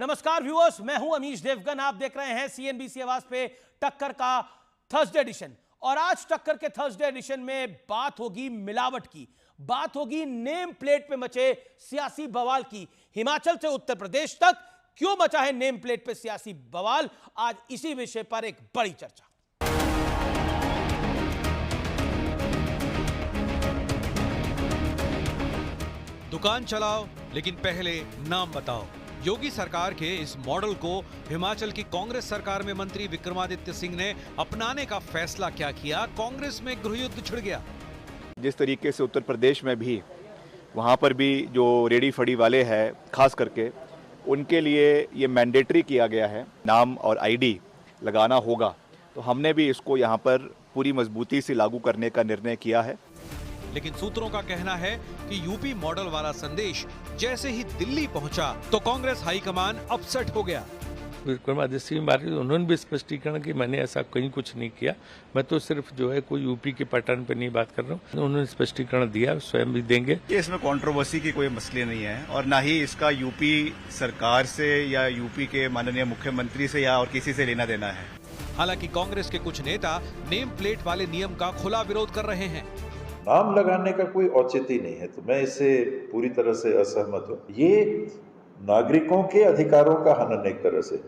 नमस्कार व्यूअर्स, मैं हूं अमीश देवगन। आप देख रहे हैं सीएनबीसी आवाज पे टक्कर का थर्सडे एडिशन। और आज टक्कर के थर्सडे एडिशन में बात होगी मिलावट की, बात होगी नेम प्लेट पे मचे सियासी बवाल की। हिमाचल से उत्तर प्रदेश तक क्यों मचा है नेम प्लेट पे सियासी बवाल, आज इसी विषय पर एक बड़ी चर्चा। दुकान चलाओ लेकिन पहले नाम बताओ। योगी सरकार के इस मॉडल को हिमाचल की कांग्रेस सरकार में मंत्री विक्रमादित्य सिंह ने अपनाने का फैसला क्या किया? कांग्रेस में गृहयुद्ध छिड़ गया। जिस तरीके से उत्तर प्रदेश में भी वहाँ पर भी जो रेडी फड़ी वाले हैं खास करके उनके लिए ये मैंडेटरी किया गया है, नाम और आईडी लगाना होगा। तो हमने भी इसको यहाँ पर पूरी मजबूती से लागू करने का निर्णय किया है। लेकिन सूत्रों का कहना है कि यूपी मॉडल वाला संदेश जैसे ही दिल्ली पहुंचा तो कांग्रेस हाईकमान अपसेट हो गया। विक्रमादित्य सिंह बारे उन्होंने भी स्पष्टीकरण कि मैंने ऐसा कहीं कुछ नहीं किया, मैं तो सिर्फ जो है कोई यूपी के पैटर्न पे नहीं बात कर रहा हूँ। उन्होंने स्पष्टीकरण दिया, स्वयं भी देंगे। इसमें कंट्रोवर्सी की कोई मसले नहीं है और ना ही इसका यूपी सरकार से या यूपी के माननीय मुख्यमंत्री से या और किसी से लेना देना है। हालांकि कांग्रेस के कुछ नेता नेम प्लेट वाले नियम का खुला विरोध कर रहे हैं। नाम लगाने का कोई औचित्य नहीं है, तो मैं इससे पूरी तरह से असहमत हूँ। ये नागरिकों के अधिकारों का हनन एक तरह से।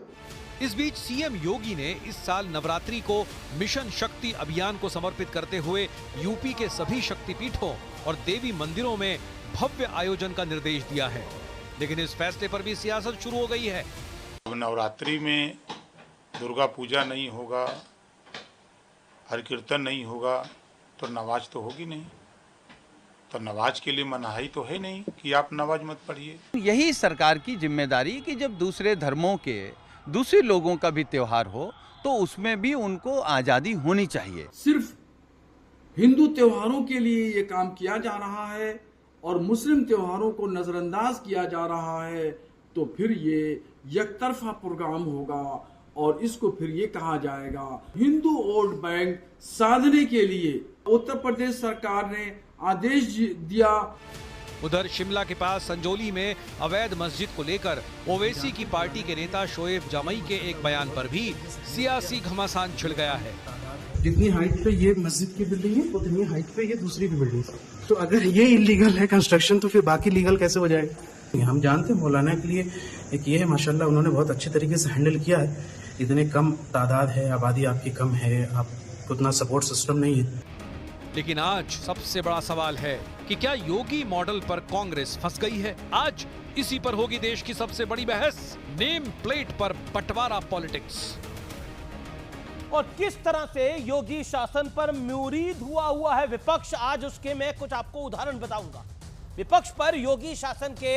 इस बीच सीएम योगी ने इस साल नवरात्रि को मिशन शक्ति अभियान को समर्पित करते हुए यूपी के सभी शक्तिपीठों और देवी मंदिरों में भव्य आयोजन का निर्देश दिया है। लेकिन इस फैसले पर भी सियासत शुरू हो गई है। नवरात्रि में दुर्गा पूजा नहीं होगा, हर कीर्तन नहीं होगा तो नमाज तो होगी नहीं। तो नमाज के लिए मनाही तो है नहीं कि आप नमाज मत पढ़िए। यही सरकार की जिम्मेदारी कि जब दूसरे धर्मों के दूसरे लोगों का भी त्योहार हो तो उसमें भी उनको आज़ादी होनी चाहिए। सिर्फ हिंदू त्योहारों के लिए ये काम किया जा रहा है और मुस्लिम त्योहारों को नजरअंदाज किया जा रहा है, तो फिर ये एकतरफा प्रोग्राम होगा और इसको फिर ये कहा जाएगा हिंदू वोट बैंक साधने के लिए उत्तर प्रदेश सरकार ने आदेश दिया। उधर शिमला के पास संजोली में अवैध मस्जिद को लेकर ओवैसी की पार्टी के नेता शोएब जामई के एक बयान पर भी सियासी घमासान छिड़ गया है। जितनी हाइट पे ये मस्जिद की बिल्डिंग है उतनी हाइट पे ये दूसरी भी बिल्डिंग है, तो अगर ये इलीगल है कंस्ट्रक्शन तो फिर बाकी लीगल कैसे हो जाएगा? हम जानते हैं मौलाना के लिए एक ये है, माशाल्लाह उन्होंने बहुत अच्छे तरीके से हैंडल किया है। इतने कम तादाद है, आबादी आपकी कम है, आपको उतना सपोर्ट सिस्टम नहीं है। लेकिन आज सबसे बड़ा सवाल है कि क्या योगी मॉडल पर कांग्रेस फंस गई है? आज इसी पर होगी देश की सबसे बड़ी बहस, नेम प्लेट पर बंटवारा पॉलिटिक्स। और किस तरह से योगी शासन पर मुरीद हुआ है विपक्ष, आज उसके मैं कुछ आपको उदाहरण बताऊंगा। विपक्ष पर योगी शासन के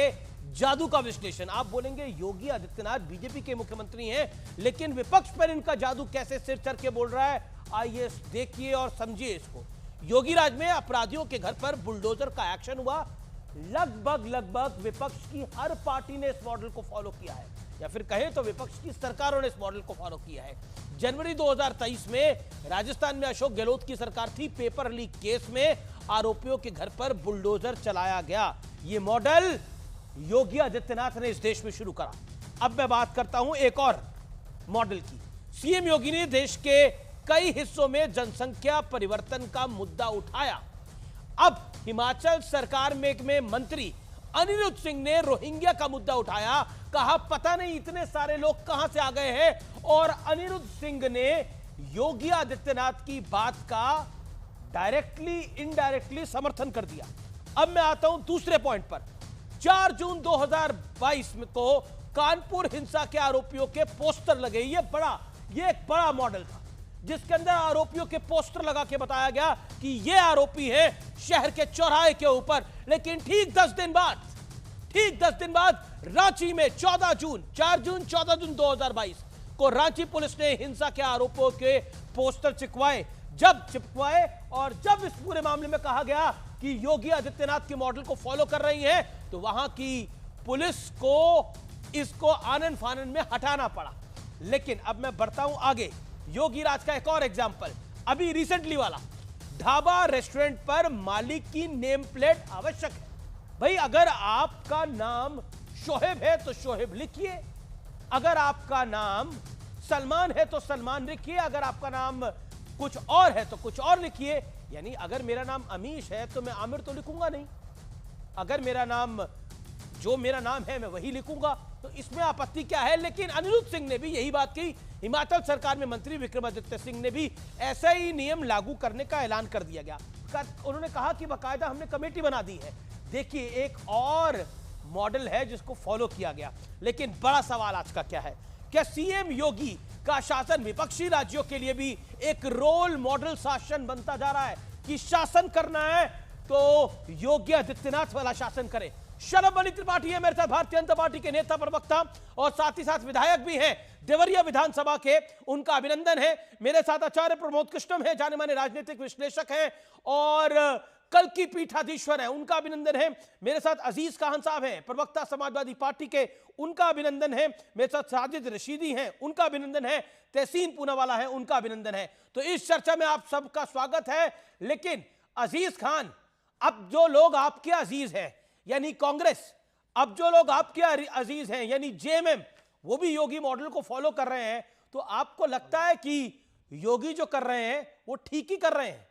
जादू का विश्लेषण। आप बोलेंगे योगी आदित्यनाथ बीजेपी के मुख्यमंत्री हैं, लेकिन विपक्ष पर इनका जादू कैसे सिर चढ़ के बोल रहा है, आइए देखिए और समझिए इसको। योगी राज में अपराधियों के घर पर बुलडोजर का एक्शन हुआ। लगभग विपक्ष की हर पार्टी ने इस मॉडल को फॉलो किया है, या फिर कहें तो विपक्ष की सरकारों ने इस मॉडल को फॉलो किया है। जनवरी 2023 में राजस्थान में अशोक गहलोत की सरकार थी। पेपर लीक केस में आरोपियों के घर पर बुलडोजर चलाया गया। यह मॉडल योगी आदित्यनाथ ने इस देश में शुरू करा। अब मैं बात करता हूं एक और मॉडल की। सीएम योगी ने देश के कई हिस्सों में जनसंख्या परिवर्तन का मुद्दा उठाया। अब हिमाचल सरकार में मंत्री अनिरुद्ध सिंह ने रोहिंग्या का मुद्दा उठाया। कहा पता नहीं इतने सारे लोग कहां से आ गए हैं, और अनिरुद्ध सिंह ने योगी आदित्यनाथ की बात का डायरेक्टली इनडायरेक्टली समर्थन कर दिया। अब मैं आता हूं दूसरे पॉइंट पर। 4 जून 2022 को कानपुर हिंसा के आरोपियों के पोस्टर लगे। ये एक बड़ा मॉडल था जिसके अंदर आरोपियों के पोस्टर लगा के बताया गया कि ये आरोपी है शहर के चौराहे के ऊपर। लेकिन ठीक 10 दिन बाद रांची में 14 जून 2022 को रांची पुलिस ने हिंसा के आरोपियों के पोस्टर चिपकवाए। और जब इस पूरे मामले में कहा गया कि योगी आदित्यनाथ के मॉडल को फॉलो कर रही है, तो वहां की पुलिस को इसको आनन फानन में हटाना पड़ा। लेकिन अब मैं बढ़ता हूं आगे। योगी राज का एक और एग्जाम्पल, अभी रिसेंटली वाला। ढाबा रेस्टोरेंट पर मालिक की नेम प्लेट आवश्यक है। भाई अगर आपका नाम शोहेब है तो शोहेब लिखिए, अगर आपका नाम सलमान है तो सलमान लिखिए, अगर आपका नाम कुछ और है तो कुछ और लिखिए। यानी अगर मेरा नाम अमीश है तो मैं आमिर तो लिखूंगा नहीं, अगर मेरा नाम जो मेरा नाम है मैं वही लिखूंगा, तो इसमें आपत्ति क्या है? लेकिन अनिरुद्ध सिंह ने भी यही बात की। हिमाचल सरकार में मंत्री विक्रमादित्य सिंह ने भी ऐसा ही नियम लागू करने का ऐलान कर दिया गया। उन्होंने कहा कि बाकायदा हमने कमेटी बना दी है। देखिए, एक और मॉडल है जिसको फॉलो किया गया। लेकिन बड़ा सवाल आज का क्या है? क्या सीएम योगी का शासन विपक्षी राज्यों के लिए भी एक रोल मॉडल शासन बनता जा रहा है कि शासन करना है तो योगी आदित्यनाथ वाला शासन करे? शरद त्रिपाठी है मेरे साथ, भारतीय जनता पार्टी के नेता प्रवक्ता और साथ ही साथ विधायक भी हैं देवरिया विधानसभा के, उनका अभिनंदन है। मेरे साथ आचार्य प्रमोद कृष्णम है, जाने माने राजनीतिक विश्लेषक हैं और कल की पीठाधीश्वर है, उनका अभिनंदन है। मेरे साथ अजीज खान साहब हैं, प्रवक्ता समाजवादी पार्टी के, उनका अभिनंदन है। मेरे साथ साजिद रशीदी हैं, उनका अभिनंदन है। तहसीन पूनावाला है, उनका अभिनंदन है। तो इस चर्चा में आप सबका स्वागत है। लेकिन अजीज खान, अब जो लोग आपके अजीज हैं यानी कांग्रेस, अब जो लोग आपके अजीज हैं यानी जेएमएम, वो भी योगी मॉडल को फॉलो कर रहे हैं, तो आपको लगता है कि योगी जो कर रहे हैं वो ठीक ही कर रहे हैं?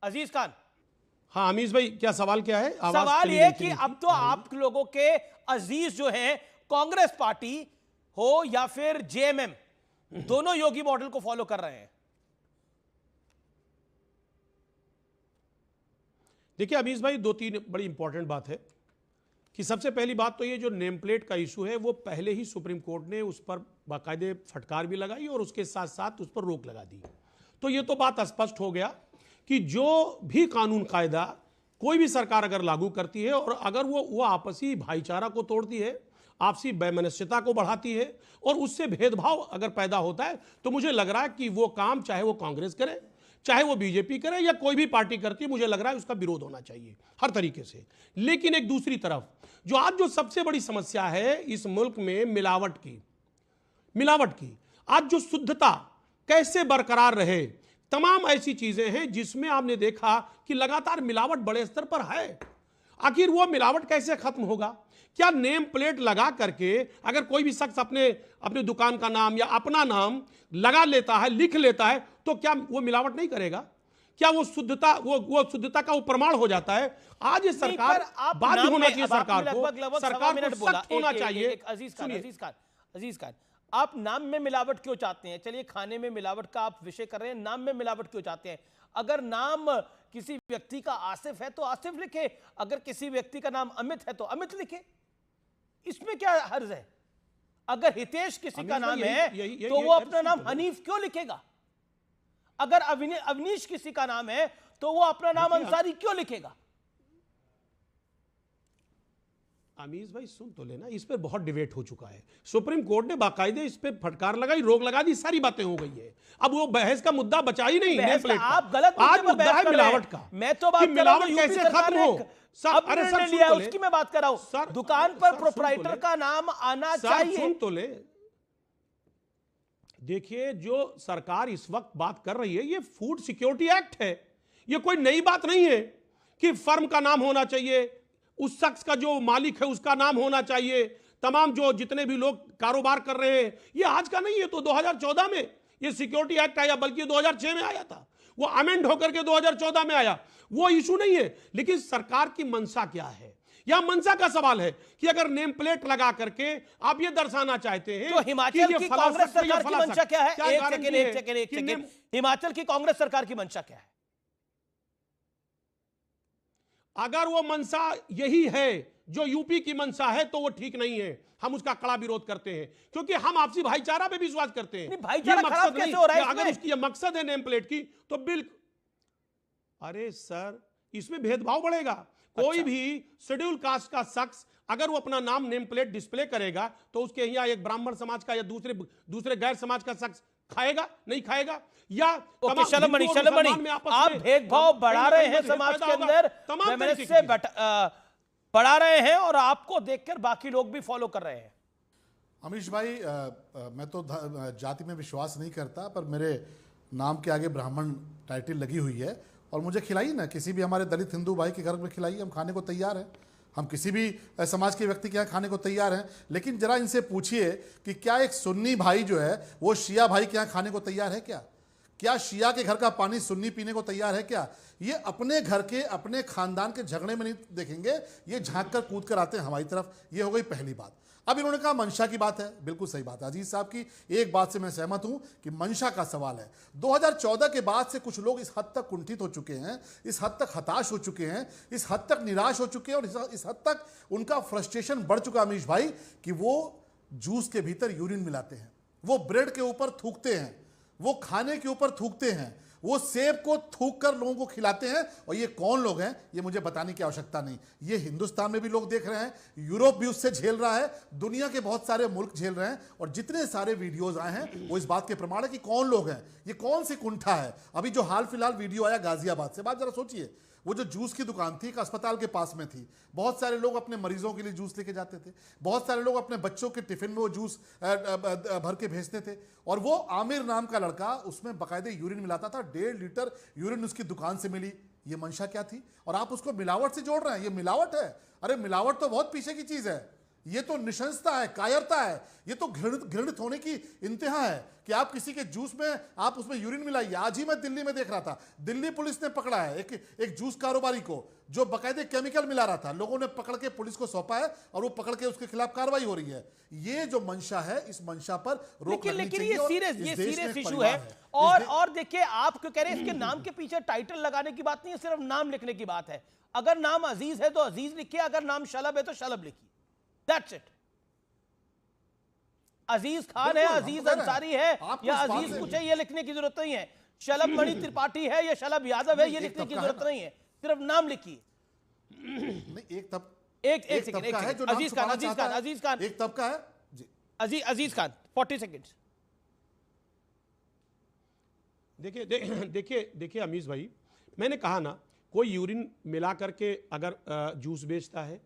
अजीज खान। हाँ अमीश भाई, क्या सवाल क्या है? सवाल यह कि अब तो आप लोगों के अजीज जो हैं, कांग्रेस पार्टी हो या फिर जेएमएम, दोनों योगी मॉडल को फॉलो कर रहे हैं। देखिए अमीश भाई, दो तीन बड़ी इंपॉर्टेंट बात है कि सबसे पहली बात तो ये जो नेम प्लेट का इशू है वो पहले ही सुप्रीम कोर्ट ने उस पर बाकायदे फटकार भी लगाई और उसके साथ साथ उस पर रोक लगा दी। तो ये तो बात स्पष्ट हो गया कि जो भी कानून कायदा कोई भी सरकार अगर लागू करती है और अगर वो आपसी भाईचारा को तोड़ती है, आपसी वैमनस्यता को बढ़ाती है और उससे भेदभाव अगर पैदा होता है, तो मुझे लग रहा है कि वो काम चाहे वो कांग्रेस करे, चाहे वो बीजेपी करे या कोई भी पार्टी करती है, मुझे लग रहा है उसका विरोध होना चाहिए हर तरीके से। लेकिन एक दूसरी तरफ जो आज जो सबसे बड़ी समस्या है इस मुल्क में मिलावट की आज जो शुद्धता कैसे बरकरार रहे, तमाम ऐसी चीजें हैं जिसमें आपने देखा कि लगातार मिलावट बड़े स्तर पर है। आखिर वो मिलावट कैसे खत्म होगा? क्या नेम प्लेट लगा करके अगर कोई भी शख्स अपने दुकान का नाम या अपना नाम लगा लेता है, लिख लेता है, तो क्या वो मिलावट नहीं करेगा? क्या वो शुद्धता का वो प्रमाण हो जाता है? आज ये सरकार बाध्य होना चाहिए, सरकार को सख्त होना चाहिए। अजीज खान, आप नाम में मिलावट क्यों चाहते हैं? चलिए, खाने में मिलावट का आप विषय कर रहे हैं, नाम में मिलावट क्यों चाहते हैं? अगर नाम किसी व्यक्ति का आसिफ है तो आसिफ लिखे, अगर किसी व्यक्ति का नाम अमित है तो अमित लिखे, इसमें क्या हर्ज है? अगर हितेश किसी का नाम है तो वो अपना नाम हनीफ क्यों लिखेगा? अगर अवनीश किसी का नाम है तो वो अपना नाम अंसारी क्यों लिखेगा? अमीश भाई सुन तो लेना, इस पर बहुत डिबेट हो चुका है। सुप्रीम कोर्ट ने बाकायदे इस पे फटकार लगाई, रोक लगा दी, सारी बातें हो गई है। अब वो बहस का मुद्दा बचा ही नहीं। आप गलत आज मुद्दा है मिलावट का। मैं तो बात कर रहा हूं कैसे खत्म हो। अरे सर लिया उसकी मैं बात कर रहा हूं। दुकान पर प्रोप्राइटर का नाम आना चाहिए। सुन तो ले, देखिए जो सरकार इस वक्त बात कर रही है ये फूड सिक्योरिटी एक्ट है, ये कोई नई बात नहीं है कि फर्म का नाम होना चाहिए, उस शख्स का जो मालिक है उसका नाम होना चाहिए, तमाम जो जितने भी लोग कारोबार कर रहे हैं, ये आज का नहीं है। तो 2014 में ये सिक्योरिटी एक्ट आया, बल्कि 2006 में आया था, वो अमेंड होकर के 2014 में आया, वो इशू नहीं है। लेकिन सरकार की मंशा क्या है? यह मंशा का सवाल है कि अगर नेम प्लेट लगा करके आप ये दर्शाना चाहते हैं तो हिमाचल की कांग्रेस सरकार की मंशा क्या है? एक सेकंड, हिमाचल की कांग्रेस सरकार की मंशा क्या है? अगर वो मंशा यही है जो यूपी की मंशा है तो वो ठीक नहीं है, हम उसका कड़ा विरोध करते हैं, क्योंकि हम आपसी भाईचारा पे विश्वास करते हैं। भाईचारा खराब कैसे हो रहा है? अगर उसकी मकसद है नेम प्लेट की तो बिल्कुल, अरे सर इसमें भेदभाव बढ़ेगा। कोई भी शेड्यूल कास्ट का शख्स अगर वो अपना नाम नेम प्लेट डिस्प्ले करेगा तो उसके यहाँ एक ब्राह्मण समाज का या दूसरे गैर समाज का शख्स खाएगा नहीं खाएगा? या शलमणि आप भेदभाव बढ़ा रहे हैं समाज के अंदर, से बढ़ा रहे हैं और आपको देखकर बाकी लोग भी फॉलो कर रहे हैं। अमीश भाई, मैं तो जाति में विश्वास नहीं करता, पर मेरे नाम के आगे ब्राह्मण टाइटल लगी हुई है और मुझे खिलाइए ना, किसी भी हमारे दलित हिंदू भाई के घर में खिलाइए, हम खाने को तैयार हैं। हम किसी भी समाज के व्यक्ति के यहाँ खाने को तैयार हैं, लेकिन जरा इनसे पूछिए कि क्या एक सुन्नी भाई जो है वो शिया भाई के यहाँ खाने को तैयार है क्या? क्या शिया के घर का पानी सुन्नी पीने को तैयार है क्या? ये अपने घर के अपने खानदान के झगड़े में नहीं देखेंगे, ये झांक कर कूद कर आते हैं हमारी तरफ। ये हो गई पहली बात। अब इन्होंने कहा मंशा की बात है, बिल्कुल सही बात है अजीज साहब की। एक बात से मैं सहमत हूं कि मंशा का सवाल है। 2014 के बाद से कुछ लोग इस हद तक कुंठित हो चुके हैं, इस हद तक हताश हो चुके हैं, इस हद तक निराश हो चुके हैं और इस हद तक उनका फ्रस्ट्रेशन बढ़ चुका अमीश भाई कि वो जूस के भीतर यूरिन मिलाते हैं, वो ब्रेड के ऊपर थूकते हैं, वो खाने के ऊपर थूकते हैं, वो सेब को थूक कर लोगों को खिलाते हैं। और ये कौन लोग हैं ये मुझे बताने की आवश्यकता नहीं, ये हिंदुस्तान में भी लोग देख रहे हैं, यूरोप भी उससे झेल रहा है, दुनिया के बहुत सारे मुल्क झेल रहे हैं। और जितने सारे वीडियोस आए हैं वो इस बात के प्रमाण है कि कौन लोग हैं, ये कौन सी कुंठा है। अभी जो हाल फिलहाल वीडियो आया गाजियाबाद से, बात जरा सोचिए, वो जो जूस की दुकान थी एक अस्पताल के पास में थी, बहुत सारे लोग अपने मरीजों के लिए जूस लेके जाते थे, बहुत सारे लोग अपने बच्चों के टिफिन में वो जूस भर के भेजते थे। और वो आमिर नाम का लड़का उसमें बाकायदे यूरिन मिलाता था, 1.5 लीटर यूरिन उसकी दुकान से मिली। ये मंशा क्या थी? और आप उसको मिलावट से जोड़ रहे हैं, ये मिलावट है? अरे मिलावट तो बहुत पीछे की चीज है, ये तो निशंसता है, कायरता है, ये तो घृणित होने की इंतहा है कि आप किसी के जूस में आप उसमें यूरिन मिलाइए। आज ही मैं दिल्ली में देख रहा था, दिल्ली पुलिस ने पकड़ा है एक जूस कारोबारी को जो बाकायदे केमिकल मिला रहा था। लोगों ने पकड़ के पुलिस को सौंपा है और वो पकड़ के उसके खिलाफ कार्रवाई हो रही है। ये जो मंशा है, इस मंशा पर रोक लगनी चाहिए। ये सीरियस इशू है। और देखिए, आप क्यों कह रहे हैं इसके नाम के पीछे टाइटल लगाने की बात नहीं है, सिर्फ नाम लिखने की बात है। अगर नाम अजीज है तो अजीज लिखिए, अगर नाम शलभ है तो शलभ लिखिए, दैट्स इट। अजीज खान है, अजीज अंसारी है या अजीज कुछ है, ये लिखने की जरूरत नहीं है। शलभ मणि त्रिपाठी है या शलभ यादव है, ये लिखने की जरूरत नहीं है, सिर्फ नाम लिखिए। एक सेकंड, अजीज खान एक तबका है जी, अजीज खान 40 सेकंड्स। देखिए अमीश भाई, मैंने कहा ना, कोई यूरिन मिला करके अगर जूस बेचता है,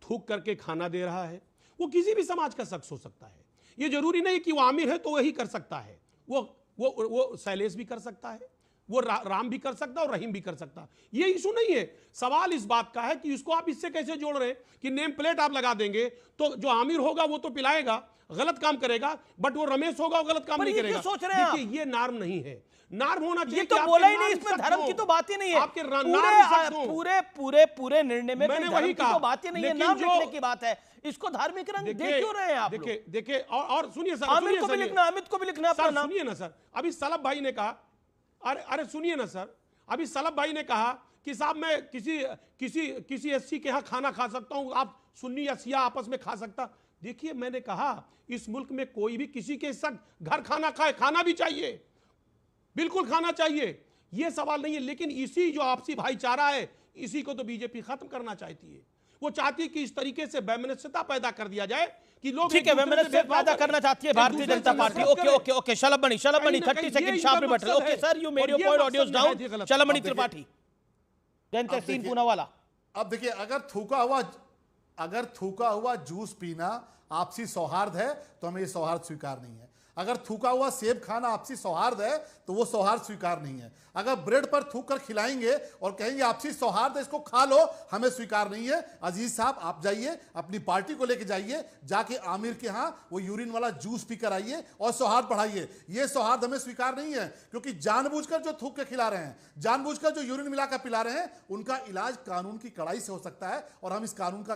थूक करके खाना दे रहा है, वो किसी भी समाज का शख्स हो सकता है। ये जरूरी नहीं कि वो आमिर है तो वही कर सकता है, वो शैलेश भी कर सकता है, वो राम भी कर सकता है और रहीम भी कर सकता है। ये इशू नहीं है। सवाल इस बात का है कि इसको आप इससे कैसे जोड़ रहे हैं कि नेम प्लेट आप लगा देंगे तो जो आमिर होगा वो तो पिलाएगा, गलत काम करेगा, बट वो रमेश होगा वो गलत काम नहीं करेगा। सोच रहे हैं देखिए, ये नार्म नहीं है। नार्म होना चाहिए। ये तो बोला ही नहीं, इसमें धर्म की तो बात ही नहीं है। आपके पूरे निर्णय में मैंने वही कहा, तो बात ही नहीं है, नाम लिखने की बात है। इसको धार्मिक रंग दे क्यों रहे हैं आप? देखिए और सुनिए सर, आमिर को भी लिखना, अमित को भी लिखना अपना नाम। सुनिए ना सर, अभी सलभ भाई ने कहा, अरे सुनिए ना सर, अभी सलभ भाई ने कहा कि साहब मैं किसी एससी के यहाँ खाना खा सकता हूँ, आप सुन्नी या शिया आपस में खा सकता। देखिए, मैंने कहा इस मुल्क में कोई भी किसी के घर खाना खाए, खाना भी चाहिए, बिल्कुल खाना चाहिए, यह सवाल नहीं है। लेकिन इसी जो आपसी भाईचारा है, इसी को तो बीजेपी खत्म करना चाहती है। वो चाहती है कि इस तरीके से वैमनस्यता पैदा कर दिया जाए कि लोग, ठीक है, वैमनस्यता पैदा करना चाहती है भारतीय जनता पार्टी। ओके शलभ मणि 30 सेकंड शाप में बैठे। Okay sir, you made your point, audios down. Shalabh Mani Tripathi, Tehseen Poonawalla. अब देखिए, अगर थूका हुआ जूस पीना आपसी सौहार्द है तो हमें ये सौहार्द स्वीकार नहीं है। अगर थूका हुआ सेब खाना आपसी सौहार्द है तो वो सौहार्द स्वीकार नहीं है। अगर ब्रेड पर थूक कर खिलाएंगे और कहेंगे आपसी सौहार्द है, इसको खा लो, हमें स्वीकार नहीं है। अजीज साहब, आप जाइए, अपनी पार्टी को लेके जाइए, जाके आमिर के यहाँ वो यूरिन वाला जूस पीकर आइए और सौहार्द बढ़ाइए। ये सौहार्द हमें स्वीकार नहीं है, क्योंकि जानबूझकर जो थूक के खिला रहे हैं, जानबूझकर जो यूरिन मिलाकर पिला रहे हैं, उनका इलाज कानून की कड़ाई से हो सकता है। और हम इस कानून का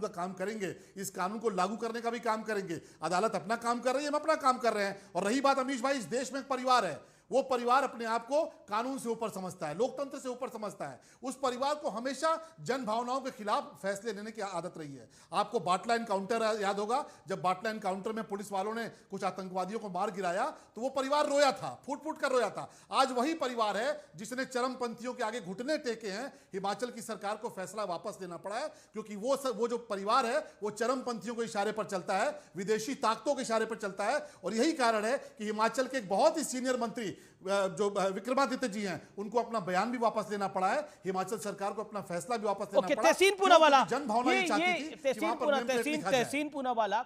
काम करेंगे, इस कानून को लागू करने का भी काम करेंगे। अदालत अपना काम कर रही है, हम अपना काम कर रहे हैं। और रही बात अमीश भाई, इस देश में एक परिवार है, वो परिवार अपने आप को कानून से ऊपर समझता है, लोकतंत्र से ऊपर समझता है। उस परिवार को हमेशा जन भावनाओं के खिलाफ फैसले लेने की आदत रही है। आपको बाटला एनकाउंटर याद होगा, जब बाटला एनकाउंटर में पुलिस वालों ने कुछ आतंकवादियों को मार गिराया तो वो परिवार रोया था, फूट फूट कर रोया था। आज वही परिवार है जिसने चरमपंथियों के आगे घुटने टेके हैं। हिमाचल की सरकार को फैसला वापस लेना पड़ा है, क्योंकि वो जो परिवार है वो चरमपंथियों के इशारे पर चलता है, विदेशी ताकतों के इशारे पर चलता है। और यही कारण है कि हिमाचल के एक बहुत ही सीनियर मंत्री जो विक्रमादित्य जी हैं, उनको अपना बयान भी वापस लेना पड़ा है। हिमाचल सरकार को अपना फैसला भी वापस लेना पड़ा। तहसीन पूनावाला, जन भावना ये चाहती थी कि वहां पर नेम प्लेट लिखा जाए। तहसीन पूनावाला,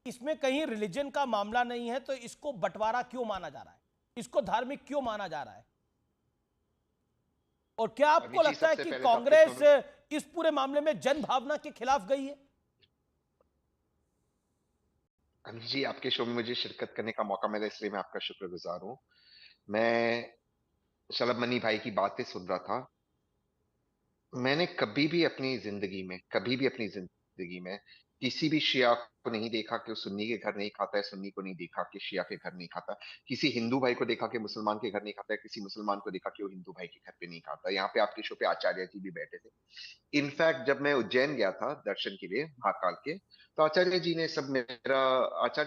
इसमें कहीं रिलीजन का मामला नहीं है तो इसको बंटवारा क्यों माना जा रहा है, इसको धार्मिक क्यों माना जा रहा है? और क्या आपको लगता है कि कांग्रेस इस पूरे मामले में जन भावना के खिलाफ गई है? अनिल जी, आपके शो में मुझे शिरकत करने का मौका मिला, इसलिए मैं आपका शुक्रगुजार हूं। मैं शलभ मनी भाई की बातें सुन रहा था। मैंने कभी भी अपनी जिंदगी में किसी भी शिया को नहीं देखा कि वो सुन्नी के घर नहीं खाता है, सुन्नी को नहीं देखा कि शिया के घर नहीं खाता। किसी हिंदू भाई को देखा कि मुसलमान के घर नहीं खाता है, किसी मुसलमान को देखा कि वो हिंदू भाई के घर पे नहीं खाता। यहाँ पे आपके शो पे आचार्य जी भी बैठे थे। इनफैक्ट जब मैं उज्जैन गया था दर्शन के लिए महाकाल के, तो आचार्य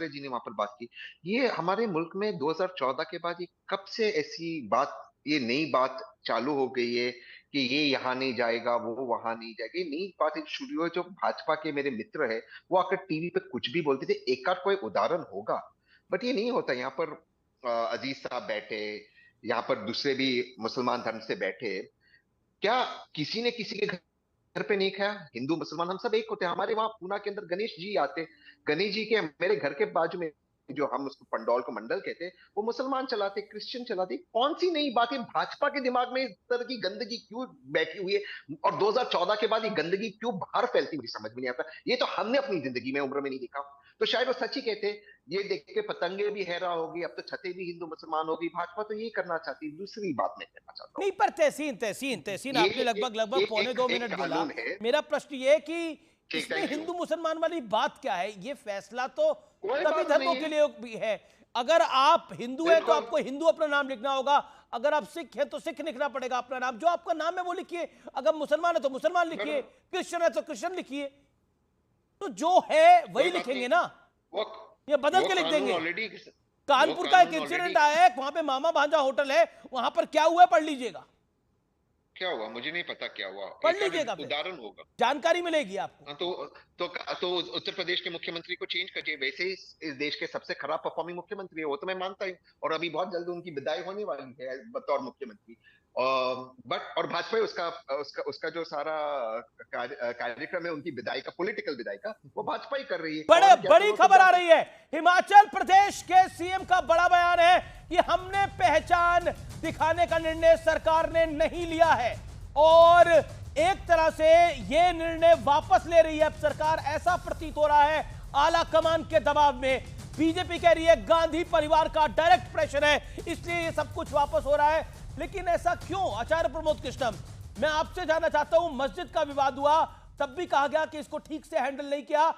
जी ने वहां पर बात की। ये हमारे मुल्क में 2014 के बाद ये कब से ऐसी बात, ये नई बात चालू हो गई है कि ये यहाँ नहीं जाएगा, वो वहां नहीं जाएगा। ये नई बात शुरू हुई। जो भाजपा के मेरे मित्र है वो आकर टीवी पे कुछ भी बोलते थे, एक आध कोई उदाहरण होगा, बट ये नहीं होता। यहाँ पर अजीज साहब बैठे, यहाँ पर दूसरे भी मुसलमान धर्म से बैठे, क्या किसी ने किसी के घर पे नहीं खाया? हिंदू मुसलमान हम सब एक होते हैं। हमारे वहां पूना के अंदर गणेश जी आते, गणेश जी के मेरे घर के बाजू में जो हम उसको पंडौल को मंडल कहते हैं, वो मुसलमान चलाते, क्रिश्चियन चलाते। कौन सी नई बात है? भाजपा के दिमाग में इस तरह की गंदगी क्यों बैठी हुई है, और 2014 के बाद ये गंदगी क्यों बाहर फैलती, मुझे समझ में नहीं आता। ये तो हमने अपनी जिंदगी में उम्र में नहीं देखा। तो शायद वो सच ही कहते, ये देख के पतंगे भी हैरा होगी, अब तो छतें भी हिंदू मुसलमान होगी। भाजपा तो ये करना चाहती है। दूसरी बात मैं कहना चाहता हूँ, नहीं, पर तहसीन आपने लगभग पौने 2 मिनट बोला। मेरा प्रश्न ये कि इसमें हिंदू मुसलमान वाली बात क्या है? ये फैसला तो सभी धर्मों के लिए भी है। अगर आप हिंदू है तो आपको हिंदू अपना नाम लिखना होगा, अगर आप सिख है तो सिख लिखना पड़ेगा अपना नाम, जो आपका नाम है वो लिखिए। अगर मुसलमान है तो मुसलमान लिखिए, क्रिश्चियन है तो क्रिश्चियन लिखिए। तो जो है वही लिखेंगे ना, ये बदल के लिख देंगे। कानपुर का एक इंसिडेंट आया है, वहां पे मामा भांजा होटल है, वहां पर क्या हुआ पढ़ लीजिएगा। क्या हुआ मुझे नहीं पता क्या हुआ, पढ़ लीजिएगा, उदाहरण होगा, जानकारी मिलेगी आपको। तो उत्तर प्रदेश के मुख्यमंत्री को चेंज करिए। वैसे ही इस देश के सबसे खराब परफॉर्मिंग मुख्यमंत्री है वो, तो मैं मानता हूँ, और अभी बहुत जल्द उनकी विदाई होने वाली है बतौर मुख्यमंत्री। बट और भाजपा उसका जो सारा कार्यक्रम है उनकी विदाई का, पॉलिटिकल विदाई का, वो भाजपा ही कर रही है। बड़ी खबर आ रही है, हिमाचल प्रदेश के सीएम का बड़ा बयान है कि हमने पहचान दिखाने का निर्णय सरकार ने नहीं लिया है, और एक तरह से यह निर्णय वापस ले रही है अब सरकार, ऐसा प्रतीत हो रहा है आला कमान के दबाव में। बीजेपी कह रही है गांधी परिवार का डायरेक्ट प्रेशर है, इसलिए ये सब कुछ वापस हो रहा है। लेकिन ऐसा क्यों? आचार्य प्रमोद कृष्णम, मैं आपसे जानना चाहता हूं, मस्जिद का विवाद हुआ तब भी कहा गया कि इसको ठीक से हैंडल नहीं किया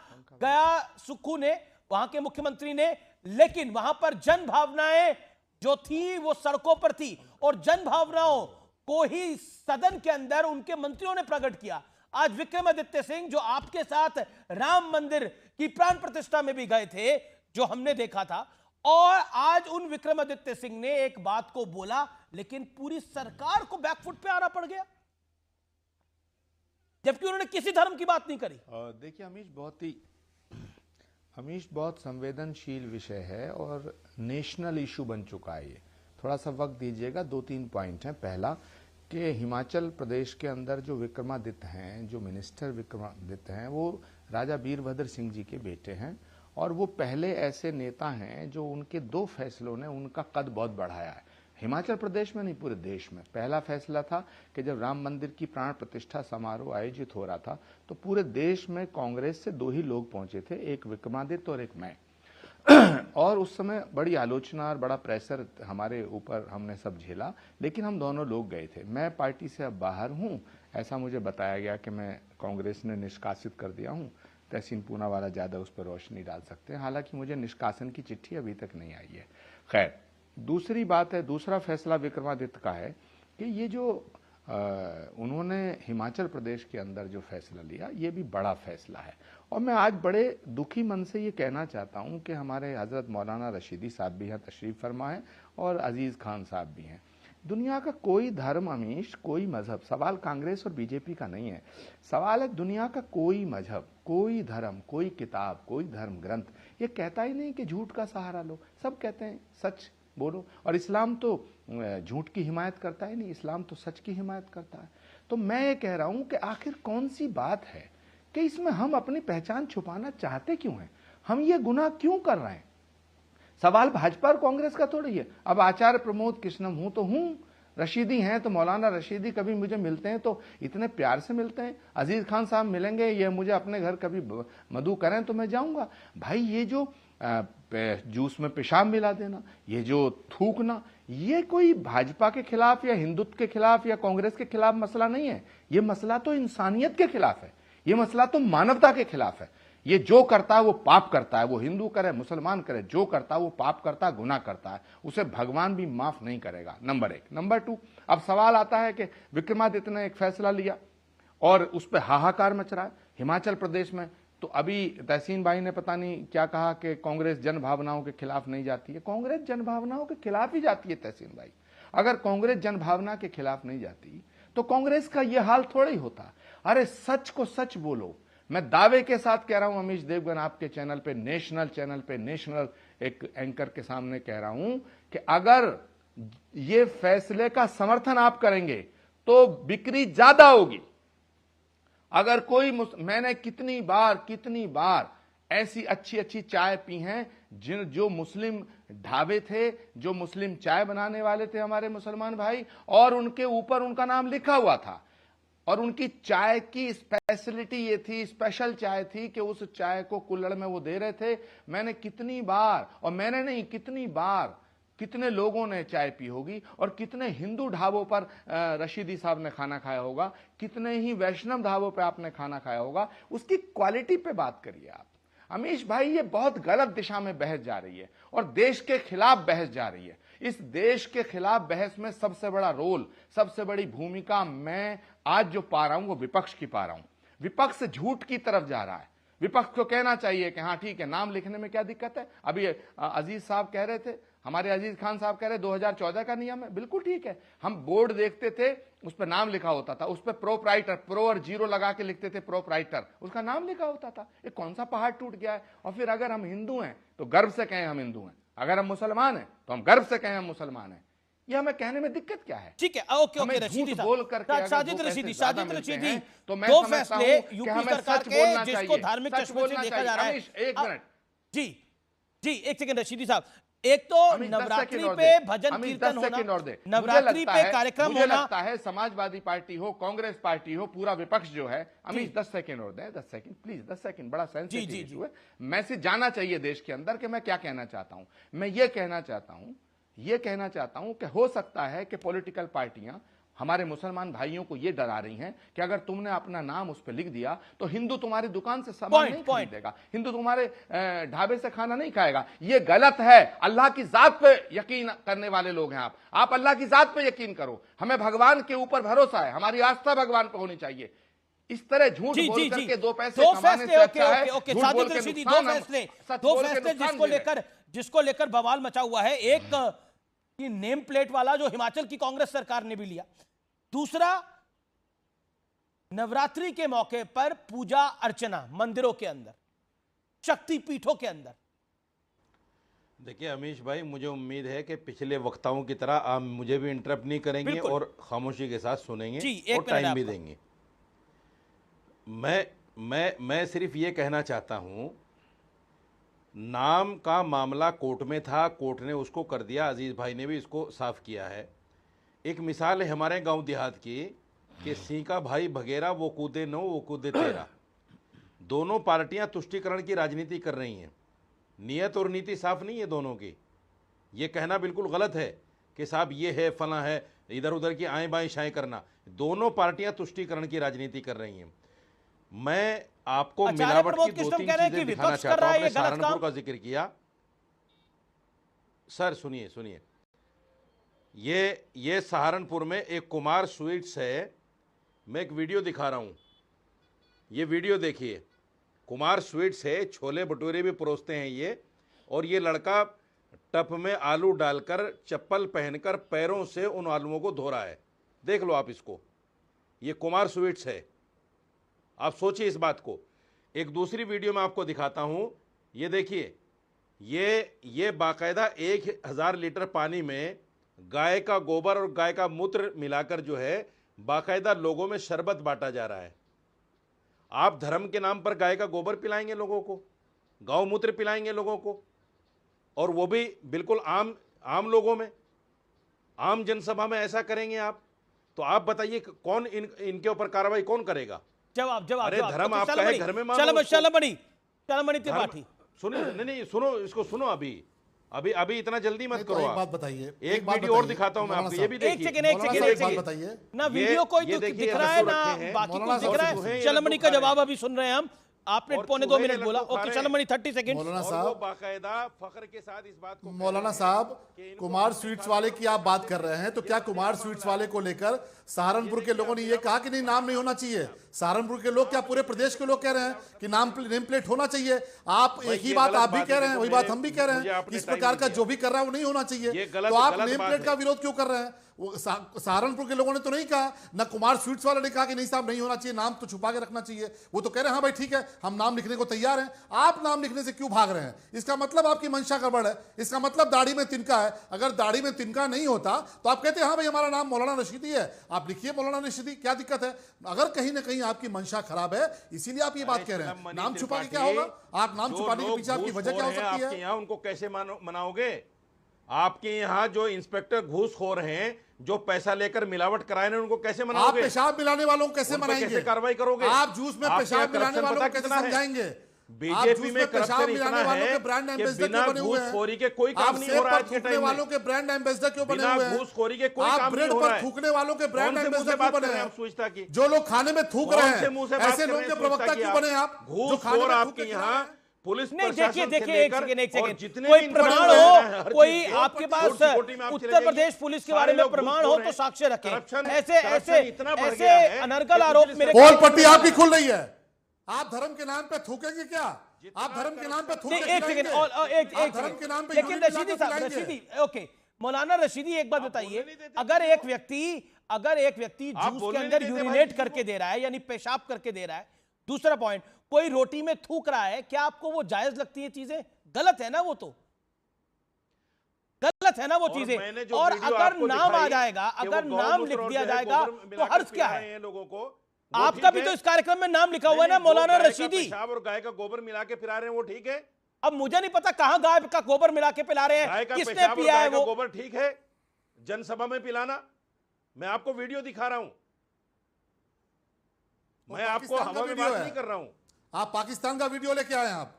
गया सुक्खू ने, वहां के मुख्यमंत्री ने, लेकिन वहां पर जन भावनाएं जो थी वो सड़कों पर थी, और जन भावनाओं को ही सदन के अंदर उनके मंत्रियों ने प्रकट किया। आज विक्रमादित्य सिंह जो आपके साथ राम मंदिर की प्राण प्रतिष्ठा में भी गए थे, जो हमने देखा था, और आज उन विक्रमादित्य सिंह ने एक बात को बोला, लेकिन पूरी सरकार को बैकफुट पे आना पड़ गया, जबकि उन्होंने किसी धर्म की बात नहीं करी। देखिए अमीश, बहुत संवेदनशील विषय है और नेशनल इशू बन चुका है ये। थोड़ा सा वक्त दीजिएगा। 2-3 पॉइंट हैं। पहला कि हिमाचल प्रदेश के अंदर जो विक्रमादित्य हैं, जो मिनिस्टर विक्रमादित्य हैं, वो राजा वीरभद्र सिंह जी के बेटे हैं, और वो पहले ऐसे नेता हैं जो उनके 2 फैसलों ने उनका कद बहुत बढ़ाया है। हिमाचल प्रदेश में नहीं, पूरे देश में। पहला फैसला था कि जब राम मंदिर की प्राण प्रतिष्ठा समारोह आयोजित हो रहा था तो पूरे देश में कांग्रेस से 2 ही लोग पहुंचे थे, एक विक्रमादित्य और एक मैं। और उस समय बड़ी आलोचना और बड़ा प्रेशर हमारे ऊपर हमने सब झेला, लेकिन हम दोनों लोग गए थे। मैं पार्टी से अब बाहर हूं, ऐसा मुझे बताया गया कि मैं कांग्रेस ने निष्कासित कर दिया हूं। तहसीन पूनावाला ज़्यादा उस पर रोशनी डाल सकते हैं, हालांकि मुझे निष्कासन की चिट्ठी अभी तक नहीं आई है। खैर, दूसरी बात है, दूसरा फैसला विक्रमादित्य का है कि ये जो उन्होंने हिमाचल प्रदेश के अंदर जो फैसला लिया, ये भी बड़ा फैसला है। और मैं आज बड़े दुखी मन से ये कहना चाहता हूँ कि हमारे हज़रत मौलाना रशीदी साहब भी यहाँ तशरीफ़ फरमा है और अजीज़ खान साहब भी हैं। दुनिया का कोई धर्म अमीश, कोई मजहब, सवाल कांग्रेस और बीजेपी का नहीं है, सवाल है दुनिया का कोई मजहब, कोई धर्म, कोई किताब, कोई धर्म ग्रंथ ये कहता ही नहीं कि झूठ का सहारा लो। सब कहते हैं सच बोलो, और इस्लाम तो झूठ की हिमायत करता है नहीं, इस्लाम तो सच की हिमायत करता है। तो मैं ये कह रहा हूं कि आखिर कौन सी बात है कि इसमें हम अपनी पहचान छुपाना चाहते क्यों हैं? हम ये गुनाह क्यों कर रहे हैं? सवाल भाजपा और कांग्रेस का थोड़ी है। अब आचार्य प्रमोद कृष्णम हूं तो हूं, रशीदी हैं तो मौलाना रशीदी कभी मुझे मिलते हैं तो इतने प्यार से मिलते हैं। अजीज खान साहब मिलेंगे, ये मुझे अपने घर कभी मधु करें तो मैं जाऊंगा। भाई ये जो जूस में पेशाब मिला देना, ये जो थूकना, ये कोई भाजपा के खिलाफ या हिंदुत्व के खिलाफ या कांग्रेस के खिलाफ मसला नहीं है। ये मसला तो इंसानियत के खिलाफ है, ये मसला तो मानवता के खिलाफ है। ये जो करता है वो पाप करता है, वो हिंदू करे मुसलमान करे, जो करता है वो पाप करता है, गुनाह करता है, उसे भगवान भी माफ नहीं करेगा। नंबर 1। नंबर 2, अब सवाल आता है कि विक्रमादित्य ने एक फैसला लिया और उस पर हाहाकार मच रहा है हिमाचल प्रदेश में। तो अभी तहसीन भाई ने पता नहीं क्या कहा कि कांग्रेस जन भावनाओं के खिलाफ नहीं जाती है। कांग्रेस जन भावनाओं के खिलाफ ही जाती है तहसीन भाई। अगर कांग्रेस जन भावना के खिलाफ नहीं जाती तो कांग्रेस का यह हाल थोड़ा ही होता। अरे सच को सच बोलो। मैं दावे के साथ कह रहा हूं अमीश देवगन आपके चैनल पे, नेशनल एक एंकर के सामने कह रहा हूं कि अगर ये फैसले का समर्थन आप करेंगे तो बिक्री ज्यादा होगी। अगर कोई मैंने कितनी बार ऐसी अच्छी चाय पी हैं जो मुस्लिम ढाबे थे, जो मुस्लिम चाय बनाने वाले थे हमारे मुसलमान भाई, और उनके ऊपर उनका नाम लिखा हुआ था और उनकी चाय की स्पेशलिटी ये थी, स्पेशल चाय थी कि उस चाय को कुल्हड़ में वो दे रहे थे। मैंने कितनी बार, और मैंने नहीं कितनी बार, कितने लोगों ने चाय पी होगी और कितने हिंदू ढाबों पर रशीदी साहब ने खाना खाया होगा, कितने ही वैष्णव ढाबों पर आपने खाना खाया होगा। उसकी क्वालिटी पे बात करिए आप। अमीश भाई ये बहुत गलत दिशा में बहस जा रही है और देश के खिलाफ बहस जा रही है। इस देश के खिलाफ बहस में सबसे बड़ा रोल, सबसे बड़ी भूमिका मैं आज जो पा रहा हूं वो विपक्ष की पा रहा हूं। विपक्ष झूठ की तरफ जा रहा है। विपक्ष को कहना चाहिए कि हाँ ठीक है, नाम लिखने में क्या दिक्कत है। अभी अजीज साहब कह रहे थे, हमारे अजीज खान साहब कह रहे 2014 का नियम है, बिल्कुल ठीक है। हम बोर्ड देखते थे, उस पर नाम लिखा होता था, उस पर प्रोप्राइटर, प्रो और जीरो लगा के लिखते थे प्रोप्राइटर, उसका नाम लिखा होता था। ये कौन सा पहाड़ टूट गया है। और फिर अगर हम हिंदू हैं तो गर्व से कहें हम हिंदू हैं, अगर हम मुसलमान हैं तो हम गर्व से कहें हम मुसलमान हैं। ये हमें कहने में दिक्कत क्या है। ठीक है, ओके रशीदी साहब, बोल करके साजिद रशीदी तो मैं दो समझता फैसले हूं कि यूपी हमें सरकार सच के बोलना जिसको चाहिए, धार्मिक सच चश्मे से बोलना देखा जा रहा है। एक मिनट जी एक सेकंड रशीदी साहब, एक तो नवरात्रि पे भजन कीर्तन होना, नवरात्रि पे कार्यक्रम मुझे होना, लगता है समाजवादी पार्टी हो, कांग्रेस पार्टी हो, पूरा विपक्ष जो है, अमीश 10 सेकंड और दें, 10 सेकंड प्लीज, 10 सेकंड, बड़ा सेंसिटिव इशू है। मैसेज जाना चाहिए देश के अंदर कि मैं क्या कहना चाहता हूं। मैं ये कहना चाहता हूं कि हो सकता है कि पॉलिटिकल पार्टियां हमारे मुसलमान भाइयों को यह डरा रही हैं कि अगर तुमने अपना नाम उस पर लिख दिया तो हिंदू तुम्हारी दुकान से सामान नहीं खरीदेगा, हिंदू तुम्हारे ढाबे से खाना नहीं खाएगा। यह गलत है। अल्लाह की जात पे यकीन करने वाले लोग हैं आप अल्लाह की जात पे यकीन करो। हमें भगवान के ऊपर भरोसा है, हमारी आस्था भगवान पे होनी चाहिए। इस तरह झूठ बोल करके दो पैसे कमाने से अच्छा है झूठ बोल के दो फैसले जिसको लेकर बवाल मचा हुआ है। एक नेम प्लेट वाला जो हिमाचल की कांग्रेस सरकार ने भी लिया, दूसरा नवरात्रि के मौके पर पूजा अर्चना मंदिरों के अंदर, शक्तिपीठों के अंदर। देखिए अमीश भाई, मुझे उम्मीद है कि पिछले वक्ताओं की तरह आप मुझे भी इंटरप्ट नहीं करेंगे और खामोशी के साथ सुनेंगे और टाइम भी देंगे। मैं सिर्फ ये कहना चाहता हूं, नाम का मामला कोर्ट में था, कोर्ट ने उसको कर दिया, अजीज भाई ने भी इसको साफ किया है। एक मिसाल है हमारे गांव देहात की कि सीका भाई भगेरा वो कूदे 9 वो कूदे 13। दोनों पार्टियां तुष्टीकरण की राजनीति कर रही हैं। नियत और नीति साफ नहीं है दोनों की। ये कहना बिल्कुल गलत है कि साहब ये है फला है, इधर उधर की आएँ बाएँ शाएँ करना। दोनों पार्टियां तुष्टीकरण की राजनीति कर रही हैं। मैं आपको मिलावट की 2-3 चीजें दिखाना चाहता हूं। आपने सहारनपुर का जिक्र किया, सर सुनिए, ये सहारनपुर में एक कुमार स्वीट्स है। मैं एक वीडियो दिखा रहा हूं, ये वीडियो देखिए। कुमार स्वीट्स है, छोले भटूरे भी परोसते हैं ये, और ये लड़का टप में आलू डालकर चप्पल पहनकर पैरों से उन आलूओं को धो रहा है। देख लो आप इसको, ये कुमार स्वीट्स है। आप सोचिए इस बात को। एक दूसरी वीडियो में आपको दिखाता हूं, ये देखिए, ये बाकायदा 1000 लीटर पानी में गाय का गोबर और गाय का मूत्र मिलाकर जो है बाकायदा लोगों में शरबत बांटा जा रहा है। आप धर्म के नाम पर गाय का गोबर पिलाएंगे लोगों को, गौ मूत्र पिलाएंगे लोगों को, और वो भी बिल्कुल आम लोगों में। आम जनसभा में ऐसा करेंगे आप? तो आप बताइए कौन इनके ऊपर कार्रवाई कौन करेगा? जवाब जवाब अरे जवाब। धर्म ओके, आपका है, घर में मानो उसको। चलमणि त्रिपाठी सुनो, नहीं सुनो, इसको सुनो। अभी इतना जल्दी मत करो। एक बात बताइए, एक वीडियो और दिखाता हूं मैं आपको, ये भी देखिए। एक सेकंड बताइए ना, वीडियो कोई तो दिख रहा है ना बाकी कुछ दिख रहा है। चलमणि का जवाब अभी सुन रहे हैं हम। आपने 1.25 मिनट बोला। ओके चलमणि 30 सेकंड। मौलाना साहब बाकायदा फख्र के साथ इस बात को, मौलाना साहब कुमार स्वीट्स वाले की आप बात कर रहे हैं, तो क्या कुमार स्वीट्स वाले को लेकर सहारनपुर के लोगों ने ये कहा कि नहीं नाम नहीं होना चाहिए? सहारनपुर के लोग क्या पूरे प्रदेश के लोग कह रहे हैं कि नेम प्लेट होना चाहिए? आप एक ही बात आप भी कह रहे हैं, वही बात हम भी कह रहे हैं कि इस प्रकार का जो भी कर रहा है वो नहीं होना चाहिए। तो आप नेम प्लेट का विरोध क्यों कर रहे हैं? सहारनपुर के लोगों ने तो नहीं कहा, ना कुमार स्वीट्स वाले ने कहा कि नहीं साहब नहीं होना चाहिए, नाम तो छुपा के रखना चाहिए। वो तो कह रहे हैं हाँ भाई ठीक है हम नाम लिखने को तैयार हैं। आप नाम लिखने से क्यों भाग रहे हैं? इसका मतलब आपकी मंशा गड़बड़ है। इसका मतलब दाढ़ी में तिनका है। अगर दाढ़ी में तिनका नहीं होता तो आप कहते हैं हाँ भाई हमारा नाम मौलाना रशीदी है, आप लिखिए मौलाना रशीदी, क्या दिक्कत है? अगर कहीं ना कहीं आपकी मंशा खराब है इसीलिए आप ये बात कह रहे हैं। नाम छुपा के क्या होगा? आप नाम छुपाने के पीछे आपकी वजह क्या हो सकती है? यहाँ उनको कैसे मनाओगे? आपके यहाँ जो इंस्पेक्टर घूसखोर हैं, जो पैसा लेकर मिलावट कराए, उनको कैसे मनाओगे? आप पेशाब मिलाने वालों को कैसे मनाएंगे? कैसे कार्रवाई करोगे? आप जूस में पेशाब मिलाने वालों को कैसे समझाएंगे? बीजेपी में करप्शन इतना है कि बिना घूसखोरी के कोई काम नहीं हो रहा है। थूकने वालों के ब्रांड एम्बेसडर क्यों बने हुए हैं? घूसखोरी के कोई काम नहीं हो रहा है। थूकने वालों के ब्रांड एम्बेसडर क्यों बने हैं? सूचना की जो लोग खाने में थूक रहे हैं ऐसे लोगों के प्रवक्ता क्यों बने आप? घूसखोर आपके यहाँ पुलिस नहीं, देखिए एक सेकंड, जितने कोई प्रमाण हो, कोई आपके पास उत्तर प्रदेश पुलिस के बारे में प्रमाण हो तो साक्ष्य रखें। ऐसे अनर्गल आरोप मेरे पोल पट्टी आपकी खुल रही है। आप धर्म के नाम पे थूकेंगे क्या? आप धर्म के नाम पे थूकेंगे? एक सेकंड और एक धर्म के नाम पे, लेकिन रशीदी साहब, रशीदी ओके मौलाना रशीदी एक बात बताइए, अगर एक व्यक्ति जूस के अंदर यूरिनेट करके दे रहा है यानी पेशाब करके दे रहा है, दूसरा पॉइंट कोई रोटी में थूक रहा है, क्या आपको वो जायज लगती है चीजें? गलत है ना वो, तो गलत है ना वो चीजें। और अगर नाम आ जाएगा, अगर नाम लिख दिया जाएगा तो हर्ज क्या है? लोगों को आपका भी तो इस कार्यक्रम में नाम लिखा हुआ है ना मौलाना रशीदी। पेशाब और गाय का गोबर मिला के पिला रहे हैं वो ठीक है? अब मुझे नहीं पता कहां गाय का गोबर मिला के पिला रहे हैं, किसने पिया है वो गोबर? ठीक है जनसभा में पिलाना, मैं आपको वीडियो दिखा रहा हूं, मैं आपको हवा में बात नहीं कर रहा हूं। आप पाकिस्तान का वीडियो लेके आए हैं। आप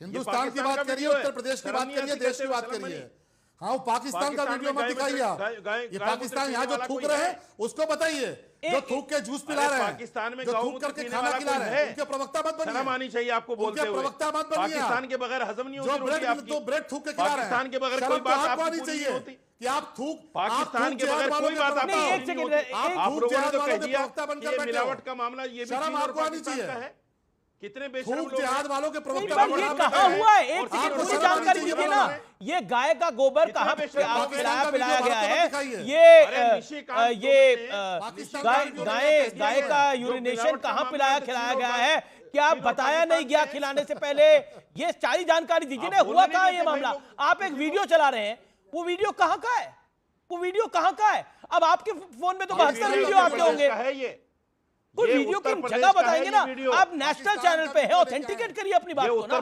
हिंदुस्तान की बात करिए, उत्तर प्रदेश की बात करिए, देश की बात करिए। हाँ, पाकिस्तान का वीडियो मत दिखाइए आप। ये पाकिस्तान यहाँ जो थूक रहे हैं उसको बताइए, जो थूक के जूस पिला रहे हैं, पाकिस्तान में जो थूक करके खाना खिला रहे हैं, उनके प्रवक्ता मत बनिए। शर्म आनी चाहिए आपको बोलते हुए। प्रवक्ता मत बनिए। पाकिस्तान के बगैर हजम नहीं होती रोटी आपकी। जो ब्रेड थूक के खिला रहे हैं, पाकिस्तान के बगैर कोई बात आपको आनी चाहिए कि आप थूक, पाकिस्तान के बगैर कोई बात आपको नहीं होती। आप लोगों ने तो कह दिया कि मिलावट का मामला ये भी शर्म आपको आनी चाहिए। कितने बेशरम लोग जिहाद वालों के प्रवक्ता ये कहां हुआ है? एक सेकंड मुझे जानकारी दीजिए ना, ये गाय का गोबर कहां पिलाया गया है? ये गाय का यूरिनेशन कहां खिलाया गया है? क्या बताया नहीं गया खिलाने से पहले? ये सारी जानकारी दीजिए ना, हुआ कहां ये मामला? आप एक वीडियो चला रहे हैं, वो वीडियो कहां का है? वो वीडियो कहां का है? अब आपके फोन में तो 72 वीडियो आते होंगे, कोई वीडियो की जगह बताएंगे ना। आप नेशनल चैनल पे है, ऑथेंटिकेट करिए अपनी बात को ना।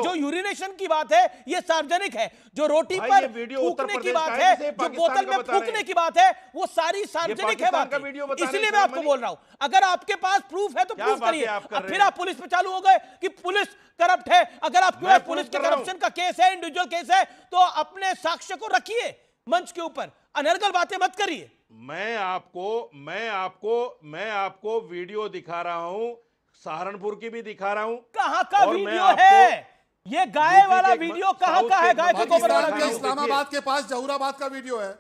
जो यूरिनेशन की बात है ये सार्वजनिक है, जो रोटी पर थूकने की बात है, जो बोतल में फूकने की बात है, वो सारी सार्वजनिक है बात। इसलिए मैं आपको बोल रहा हूं, अगर आपके पास प्रूफ है तो प्रूफ करिए। फिर आप पुलिस पे चालू हो गए कि पुलिस करप्ट है। अगर आपके पुलिस के करप्शन का केस है, इंडिविजुअल केस है, तो अपने साक्ष्य को रखिए मंच के ऊपर, अनर्गल बातें मत करिए। मैं आपको वीडियो दिखा रहा हूं, सहारनपुर की भी दिखा रहा हूं। कहां का वीडियो है ये? गाय वाला वीडियो कहां का है? गाय के गोबर वाला वीडियो इस्लामाबाद के पास जहूराबाद का वीडियो है।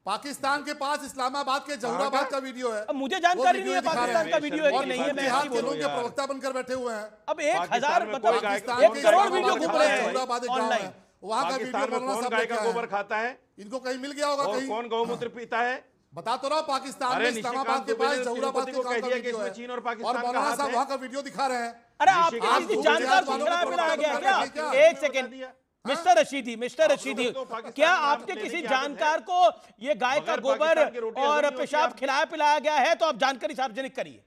पाकिस्तान के पास इस्लामाबाद के जहूराबाद का वीडियो है। अब मुझे जानकारी नहीं है पाकिस्तान का वीडियो है कि नहीं है। मैं बिहार के लोग के प्रवक्ता बनकर बैठे हुए हैं। अब 1000 मतलब 1 करोड़ वीडियो घूम रहे हैं ऑनलाइन। वहां का वीडियो कौन गाय का गोबर खाता है? इनको कहीं मिल गया होगा, कहीं कौन गौमूत्र पीता है? बता तो रहा पाकिस्तान में इस्लामाबाद के पास जहूराबाद के कह दिया कि इसमें चीन और पाकिस्तान का हाथ है। वहां का वीडियो दिखा रहे हैं। अरे आप जानकार पिलाया गया क्या? एक सेकंड मिस्टर रशीदी, क्या आपके किसी जानकार को ये गाय का गोबर और पेशाब खिलाया पिलाया गया है? तो आप जानकारी सार्वजनिक करिए।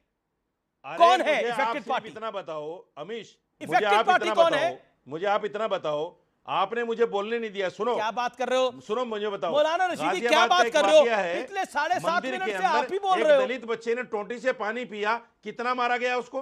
कौन है इफेक्टेड पार्टी? इतना बताओ अमीश, इफेक्टेड पार्टी कौन है? मुझे आप इतना बताओ आपने मुझे बोलने नहीं दिया। सुनो क्या बात कर रहे हो? सुनो मुझे बताओ, मौलाना रशीदी क्या गाजियाबाद का बात एक कर रहे हो? वाकया है, पिछले 7.5 मंदिर मिनट के से अंदर आप ही बोल एक रहे हो। दलित बच्चे ने टोटी से पानी पिया, कितना मारा गया उसको?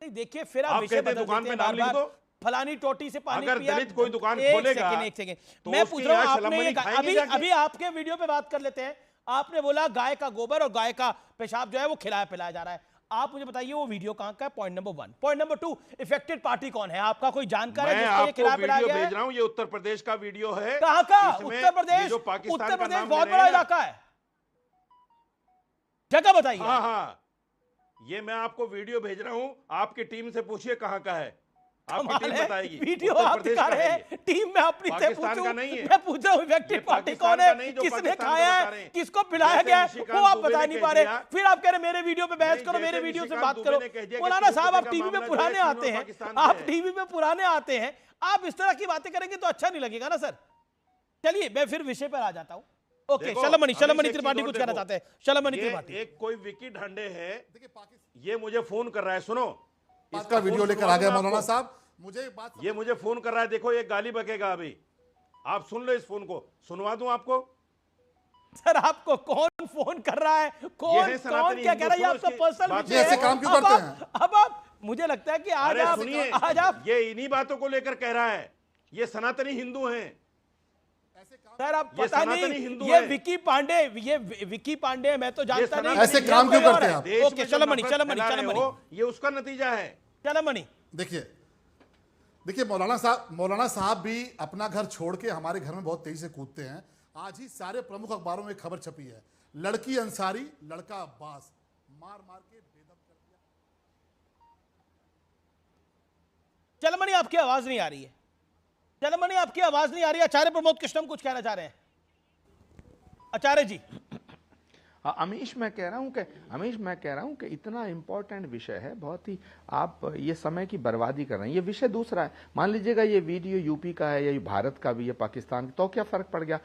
नहीं देखिए, फिर आप विषय कहते हैं बदल दुकान देते पे हैं नाम लिख बार-बार। दो। फलानी टोटी से पानी अगर पिया। दलित कोई दुकान एक खोलेगा, सेकंड तो मैं उसके पूछ रहा हूं, यहाँ आपने ये शलमनी खाएंगे अभी जाके? अभी आपके वीडियो पे बात कर लेते हैं। आपने बोला गाय का गोबर और गाय का पेशाब जो है वो खिलाया पिलाया जा रहा है। आप मुझे बताइए वो वीडियो कहां का है? Point number 1। Point number 2, affected party कौन है? आपका कोई जानकार है मैं जिसको ये आपको खिलाया पिलाया वीडियो गया है? भेज रहा हूं, ये उत्तर प्रदेश का वीडियो है। कहां का? इसमें उत्तर प्रदेश? ये जो पाकिस्तान उत्तर का प्रदेश नाम बहुत ले रहे बड़ा हैं ना, इलाका है, जगह बताइए। हाँ हाँ, ये मैं आपको वीडियो भेज रहा हूं, आपकी टीम से पूछिए कहां का है, आपकी टीम बताएगी। वीडियो उत्तर आप प्रदेश दिखा का रहे है हैं, टीम में अपनी से पाकिस्तान पूछूं? का नहीं है। मैं पूछ रहा हूं इफेक्टेड पार्टी पाकिस्तान कौन का है, नहीं जो किसने पाकिस्तान खाया का बता रहे है, हैं। किसको पिलाया जैसे गया है, निशिकांत वो आप दुबे बता ने नहीं कह पा रहे। दिया। फिर आप कह रहे मेरे वीडियो पे बहस करो, जैसे मेरे वीडियो से निशिकांत बात दुबे करो। ने कह दिया कि मौलाना साहब, आप तिरुपति का टीवी में मामला जो पुराने है, आते हैं, पाकिस्तान से आप है। टीवी में पुराने आते हैं, आप इस तरह की बातें करेंगे तो अच्छा नहीं लगेगा ना सर। चलिए मैं फिर विषय पर आ जाता हूं। ओके, देखो, शलमणि अभी से एक त्रिपाठी चीज कुछ और कहना देखो। चाहते हैं। शलमणि ये त्रिपाठी। एक कोई विकी ढांडे है, ये मुझे फोन कर रहा है, सुनो इसका वीडियो लेकर आ गया मौलाना साहब। मुझे एक बात, ये मुझे फोन कर रहा है, देखो ये गाली बकेगा अभी, आप सुन लो इस फोन को, सुनवा दूं आपको? सर आपको कौन फोन कर रहा है? कौन कौन क्या कह रहा है? ये आपका पर्सनल विषय है। ऐसे काम क्यों करते हैं? अब आप, मुझे लगता है कि आज अरे आप सुनिए, आज आप ये इन्हीं बातों को लेकर कह रहा है, ये सनातनी हिंदू हैं। सर आप ये पता सनातनी नहीं, हिंदू ये है। विकी पांडे, ये विकी पांडे मैं तो जानता नहीं। ऐसे काम क्यों करते हैं आप? देश ओके, में जो शलमणि नफरत फैला रहे शलमणि हो, ये उसका नतीजा है। शलमणि। देखिए मौलाना साहब भी अपना घर छोड़ के हमारे घर में बहुत तेजी से कूदते हैं। आज ही सारे प्रमुख अखबारों में खबर छपी है, लड़की अंसारी लड़का अब्बास मार मार के बेदम कर दिया। शलमणि आपकी आवाज नहीं आ रही है। शलमणि आपकी आवाज नहीं आ रही है। आचार्य प्रमोद कृष्णम कुछ कहना चाह रहे हैं। आचार्य जी। अमीश मैं कह रहा हूं कि इतना इंपॉर्टेंट विषय है, बहुत ही आप ये समय की बर्बादी कर रहे हैं। ये विषय दूसरा है, मान लीजिएगा ये वीडियो यूपी का है या भारत का भी या पाकिस्तान का, तो क्या फर्क पड़ गया?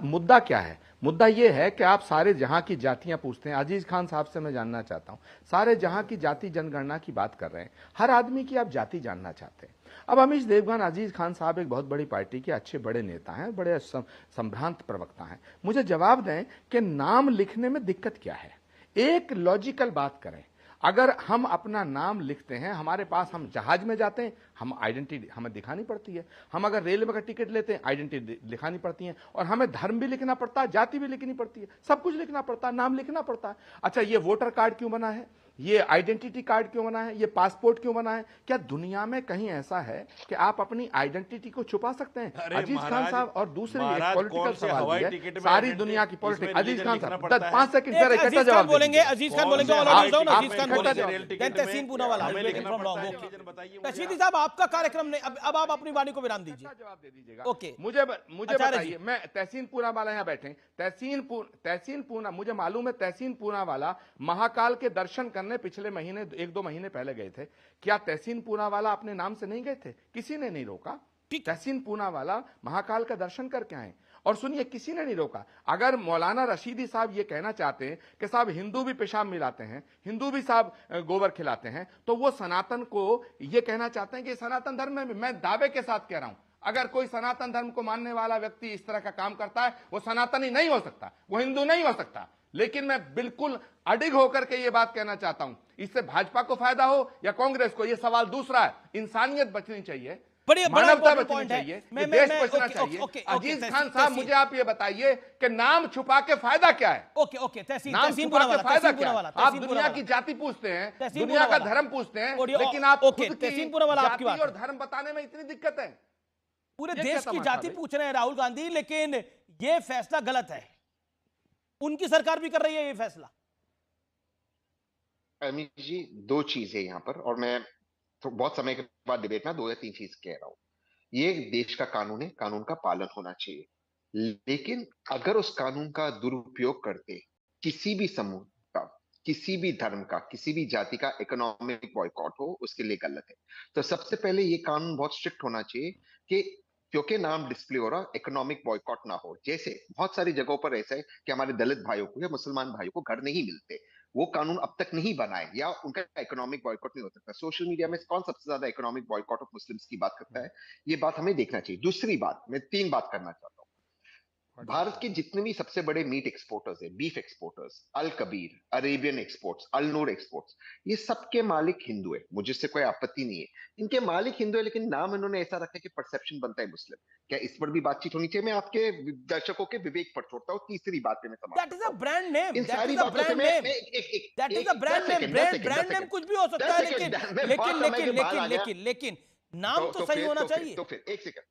मुद्दा क्या है? मुद्दा ये है कि आप सारे जहां की जातियां पूछते हैं। अजीज खान साहब से मैं जानना चाहता हूं, सारे जहां की जाति जनगणना की बात कर रहे हैं, हर आदमी की आप जाति जानना चाहते हैं। अब अमीश देवगन, अजीज खान साहब एक बहुत बड़ी पार्टी के अच्छे बड़े नेता हैं, बड़े संभ्रांत प्रवक्ता हैं। मुझे जवाब दें कि नाम लिखने में दिक्कत क्या है? एक लॉजिकल बात करें, अगर हम अपना नाम लिखते हैं, हमारे पास, हम जहाज में जाते हैं, हम आइडेंटिटी हमें दिखानी पड़ती है, हम अगर रेलवे का टिकट लेते हैं आइडेंटिटी दिखानी पड़ती है, और हमें धर्म भी लिखना पड़ता है, जाति भी लिखनी पड़ती है, सब कुछ लिखना पड़ता है, नाम लिखना पड़ता है। अच्छा, ये वोटर कार्ड क्यों बना है? ये आइडेंटिटी कार्ड क्यों बना है? ये पासपोर्ट क्यों बना है? क्या दुनिया में कहीं ऐसा है कि आप अपनी आइडेंटिटी को छुपा सकते हैं? अजीज खान साहब, और दूसरे एक पॉलिटिकल सवाल भी है, सारी दुनिया की पॉलिटिक्स। अजीज खान साहब 5 सेकंड सर, इकट्ठा जवाब बोलेंगे। अजीज खान बोलेंगे, तहसीन पूनावाला। रशीदी साहब आपका कार्यक्रम नहीं, अब आप अपनी वाणी को विराम दीजिए। जवाब दे दीजिएगा। ओके, मुझे बताइए, मैं तहसीन पूनावाला यहाँ बैठे, तहसीन पूना, मुझे मालूम है तहसीन पूनावाला महाकाल के दर्शन करने पिछले महीने 1-2 महीने पहले गए थे। क्या तहसीन पूनावाला अपने नाम से नहीं गए थे? किसी ने नहीं रोका। तहसीन पूनावाला महाकाल का दर्शन करके आए, और सुनिए, किसी ने नहीं रोका। अगर मौलाना रशीदी साहब ये कहना चाहते हैं कि साहब हिंदू भी पेशाब मिलाते हैं, हिंदू भी साहब गोबर खिलाते हैं, तो वो सनातन को ये कहना चाहते हैं कि सनातन धर्म में भी, मैं दावे के साथ कह रहा हूं, अगर कोई सनातन धर्म को मानने वाला व्यक्ति इस तरह का काम करता है, वो सनातनी नहीं हो सकता, वो हिंदू नहीं हो सकता। लेकिन मैं बिल्कुल अडिग होकर के ये बात कहना चाहता हूं, इससे भाजपा को फायदा हो या कांग्रेस को, ये सवाल दूसरा है। इंसानियत बचनी चाहिए, मानवता बचनी चाहिए, देश बचना चाहिए। अजीज खान साहब, मुझे आप ये बताइए कि नाम छुपा के फायदा क्या है? नाम छुपा के फायदा क्या है? आप दुनिया की जाति पूछते हैं, दुनिया का धर्म पूछते हैं, लेकिन आप खुद की जाति और धर्म बताने में इतनी दिक्कत है। पूरे देश की जाति पूछ रहे हैं राहुल गांधी, लेकिन ये फैसला गलत है। उनकी सरकार भी कर रही है ये फैसला। अमित जी, 2 चीजें यहाँ पर, और मैं तो बहुत समय के बाद डिबेट में 2 या 3 चीज कह रहा हूं। ये देश का कानून है, कानून का पालन होना चाहिए, लेकिन अगर उस कानून का दुरुपयोग करते किसी भी समूह का, किसी भी धर्म का, किसी भी जाति का इकोनॉमिक बॉयकॉट हो, उसके लिए गलत है। तो सबसे पहले ये कानून बहुत स्ट्रिक्ट होना चाहिए कि क्योंकि नाम डिस्प्ले हो रहा, इकोनॉमिक बॉयकॉट ना हो। जैसे बहुत सारी जगहों पर ऐसा है कि हमारे दलित भाइयों को या मुसलमान भाइयों को घर नहीं मिलते, वो कानून अब तक नहीं बनाए या उनका इकोनॉमिक बॉयकॉट नहीं हो सकता। सोशल मीडिया में कौन सबसे ज्यादा इकोनॉमिक बॉयकॉट ऑफ मुस्लिम्स की बात करता है, ये बात हमें देखना चाहिए। दूसरी बात, मैं 3 बात करना चाहता हूँ। भारत के जितने भी सबसे बड़े मीट एक्सपोर्टर्स है, बीफ एक्सपोर्टर्स, अल कबीर, अरेबियन एक्सपोर्ट्स, अल नूर एक्सपोर्ट्स, ये सबके मालिक हिंदू है, मुझे इससे कोई आपत्ति नहीं है, इनके मालिक हिंदू है, लेकिन नाम इन्होंने ऐसा रखा है कि परसेप्शन बनता है मुस्लिम। क्या इस पर भी बातचीत होनी चाहिए? मैं आपके दर्शकों के विवेक पर छोड़ता हूँ। तीसरी बात पे मैं समाप्त that is a brand name, इन सारी बातों से मैं that is a brand name, brand name कुछ भी हो सकता है, लेकिन नाम तो सही होना चाहिए। तो फिर एक सेकंड,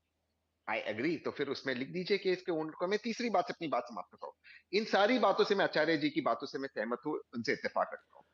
आई एग्री, तो फिर उसमें लिख दीजिए कि इसके ओनर को। मैं तीसरी बात से अपनी बात समाप्त करता हूँ। इन सारी बातों से मैं आचार्य जी की बातों से मैं सहमत हूँ, उनसे इत्तेफाक रखता हूँ,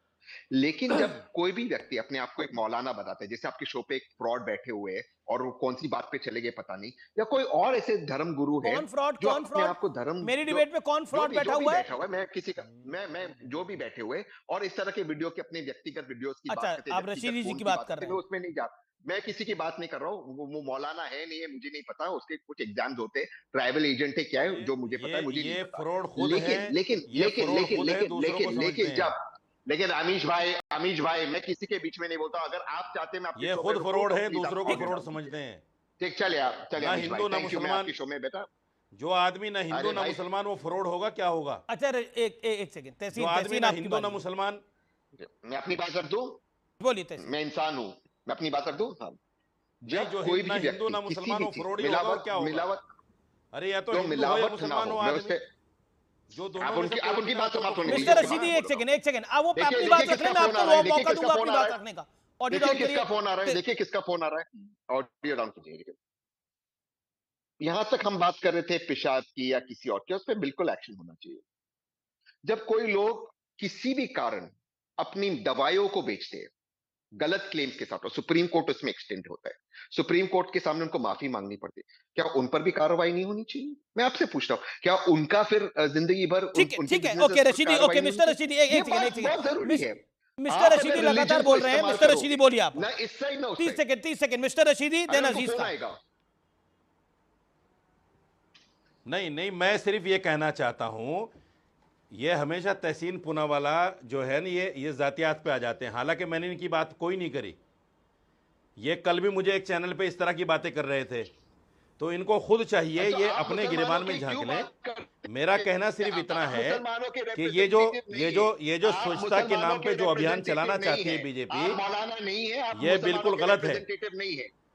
लेकिन जब कोई भी व्यक्ति अपने आप को एक मौलाना बताता है, जैसे आपके शो पे एक फ्रॉड बैठे हुए हैं और वो कौन सी बात पे चले गए पता नहीं, या कोई और ऐसे धर्म गुरु है, कौन आपको धर्म, मेरी डिबेट में कौन फ्रॉड बैठा हुआ है? मैं किसी का मैं जो भी बैठे हुए और इस तरह के वीडियो के अपने व्यक्तिगत वीडियोस की बात करते हैं, आप रशीदी जी की बात कर रहे हैं, उसमें नहीं जा, मैं किसी की बात नहीं कर रहा हूँ। वो मौलाना है नहीं है मुझे नहीं पता, उसके कुछ एग्जाम्स होते हैं, ट्राइबल एजेंट है क्या है जो मुझे पता है, मुझे नहीं पता। फ्रॉड खुद है, लेकिन अमीश भाई मैं किसी के बीच में नहीं बोलता। अगर आप चाहते मैं ये खुद फ्रॉड है, दूसरों को फ्रॉड समझते हैं। ठीक, चलिए आप चलिए, ना हिंदू ना मुसलमान, शो में बेटा जो आदमी ना हिंदू ना मुसलमान वो फ्रॉड होगा, क्या होगा? अच्छा एक सेकंड, जो आदमी ना हिंदू ना मुसलमान, मैं अपनी बात कर दूं, बोलिए, मैं इंसान हूं, मैं अपनी बात कर दूं। हाँ, जब कोई भी हिंदू ना मुसलमान हो फ्रॉड ही होगा, क्या होगा? अरे या तो हिंदू हो या मुसलमान हो आदमी, जो दोनों में से आप उनकी बात समाप्त होने मिस्टर रशीदी एक सेकंड वो अपनी बात रखने में आपको मौका दूंगा अपनी बात रखने का। ऑडियो डाउन करिए, किसका फोन आ रहा है, देखिए किसका फोन आ रहा है, ऑडियो डाउन कीजिए। यहां तक हम बात कर रहे थे पेशाब की या किसी और की, उस पर बिल्कुल एक्शन होना चाहिए। जब कोई लोग किसी भी कारण अपनी दवाइयों को बेचते हैं गलत क्लेम्स के साथ, और सुप्रीम कोर्ट उसमें एक्सटेंड होता है, सुप्रीम कोर्ट के सामने उनको माफी मांगनी पड़ती है, क्या उन पर भी कार्रवाई नहीं होनी चाहिए? मैं आपसे पूछ रहा हूं, क्या उनका फिर जिंदगी भर? ठीक है, okay Rashidi, okay mister Rashidi, एक सेकंड, मिस्टर रशीदी लगातार बोल रहे हैं, मिस्टर रशीदी बोलिए आप। 30 सेकंड मिस्टर रशीदी, देन अजीज का। नहीं, मैं सिर्फ ये कहना चाहता हूं, ये हमेशा तहसीन पूनावाला जो है ना, ये जातियात पे आ जाते हैं, हालांकि मैंने इनकी बात कोई नहीं करी। ये कल भी मुझे एक चैनल पे इस तरह की बातें कर रहे थे, तो इनको खुद चाहिए ये अपने गिरबान में झांक लें। मेरा कहना सिर्फ इतना है कि ये जो स्वच्छता के नाम पे जो अभियान चलाना चाहती है बीजेपी, ये बिल्कुल गलत है।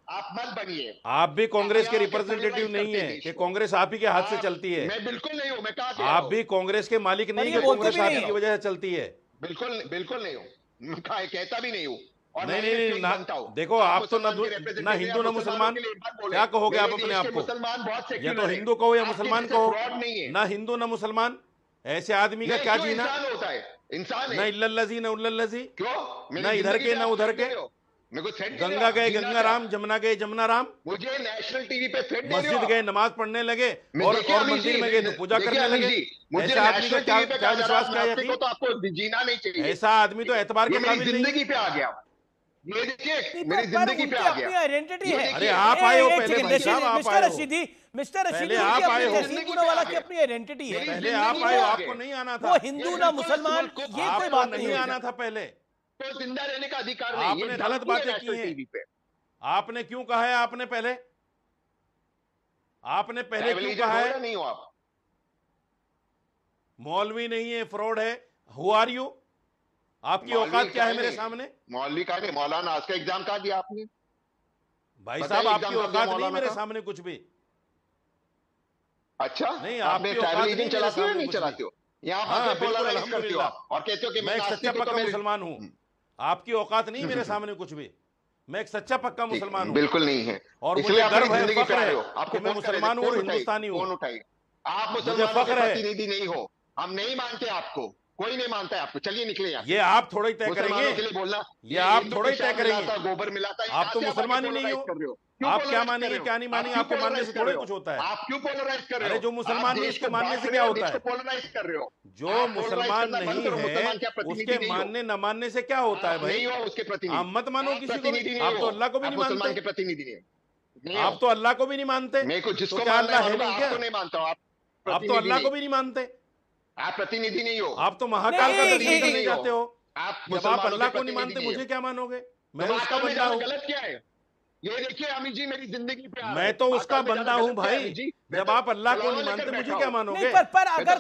आप मत बनिए, आप भी कांग्रेस के रिप्रेजेंटेटिव नहीं है कि कांग्रेस आप ही के हाथ से चलती है। मैं बिल्कुल नहीं हूं, मैं कहा आप भी कांग्रेस के मालिक नहीं है, कांग्रेस आप ही की वजह से चलती है। बिल्कुल नहीं हूं, कहता भी नहीं हूं। नहीं, देखो आप तो ना हिंदू ना मुसलमान, क्या कहोगे आप अपने आप को? या तो हिंदू कहो या मुसलमान कहो, ना हिंदू ना मुसलमान, ऐसे आदमी का क्या जीना? इंसान ना इल्लल्लाजी ना उल्लल्लाजी, क्यों? ना इधर के ना उधर के, गंगा गए गंगा राम, जमुना गए जमुना राम, मुझे नेशनल टीवी पे फिट मस्जिद गए नमाज पढ़ने लगे और मंदिर में गए तो पूजा करने लगे। ऐसा आदमी का क्या विश्वास, क्या यकीन? तो आपको जीना नहीं चाहिए। ऐसा आदमी तो एतबार के काबिल नहीं। जिंदगी पे आ गया, ये देखिए मेरी जिंदगी पे आ गया। आइडेंटिटी है। अरे आप आए हो पहले, भाई साहब आप आए हो, मिस्टर रशीदी आप आए हो, वाला की अपनी आइडेंटिटी है। पहले आप आए हो, आपको नहीं आना था। वो हिंदू ना मुसलमान, ये कोई बात नहीं आना था पहले, तो जिंदा रहने का अधिकार नहीं। आपने गलत बातें की हैं। आपने क्यों कहा है? आपने पहले क्यों कहा है? नहीं हो आप, मौलवी नहीं है, फ्रॉड है। Who are you? आपकी औकात क्या है मेरे सामने? मौलवी का नहीं, मौलाना। आज का एग्जाम कहा दिया आपने? भाई साहब आपकी औकात नहीं मेरे सामने कुछ भी। अच्छा नहीं, आपने ट्रैवल एजेंट चलाते हो या नहीं चलाते हो? यहाँ बिल्कुल करते हो आप और कहते हो कि मैं एक सच्चा पक्का मुसलमान हूँ। आपकी औकात नहीं मेरे सामने कुछ भी। मैं एक सच्चा पक्का मुसलमान हूँ। बिल्कुल नहीं है, और मुझे गर्व है, फख्र है कि मैं मुसलमान हूँ और हिंदुस्तानी हूँ। आप मुसलमानों के प्रतिनिधि नहीं हो, हम नहीं मानते आपको, कोई नहीं मानता है आपको। चलिए निकले यहाँ। ये आप थोड़ा ही तय करेंगे, के लिए बोलना, ये आप थोड़ा ही तय करेंगे। गोबर मिलाता है, आप तो मुसलमान ही नहीं हो। आप क्या मानेंगे क्या नहीं मानेंगे, आपके मानने से थोड़ा कुछ होता है। आप क्यों पोलराइज कर रहे हो? अरे जो मुसलमान नहीं उसके मानने से क्या होता है? पोलराइज कर रहे हो। जो मुसलमान नहीं है उसके मानने न मानने से क्या होता है भाई? उसके प्रतिनिधि आप मत मानो किसी को। आप तो अल्लाह को भी नहीं मानते। प्रतिनिधि नहीं, आप तो अल्लाह को भी नहीं मानते। मैं को जिसको क्या अल्लाह है नहीं क्या? नहीं मानता हूँ। आप तो अल्लाह को भी नहीं मानते। आप प्रतिनिधि नहीं हो। आप तो महाकाल का प्रतिनिधि दर्शन नहीं जाते हो। आप जब आप अल्लाह को नहीं मानते मुझे क्या मानोगे? मैं उसका बंदा हूँ। गलत क्या है ये देखिए अमित जी, मेरी जिंदगी पे मैं तो उसका बंदा हूँ भाई। जब आप अल्लाह को नहीं मानते मुझे क्या मानोगे? पर अगर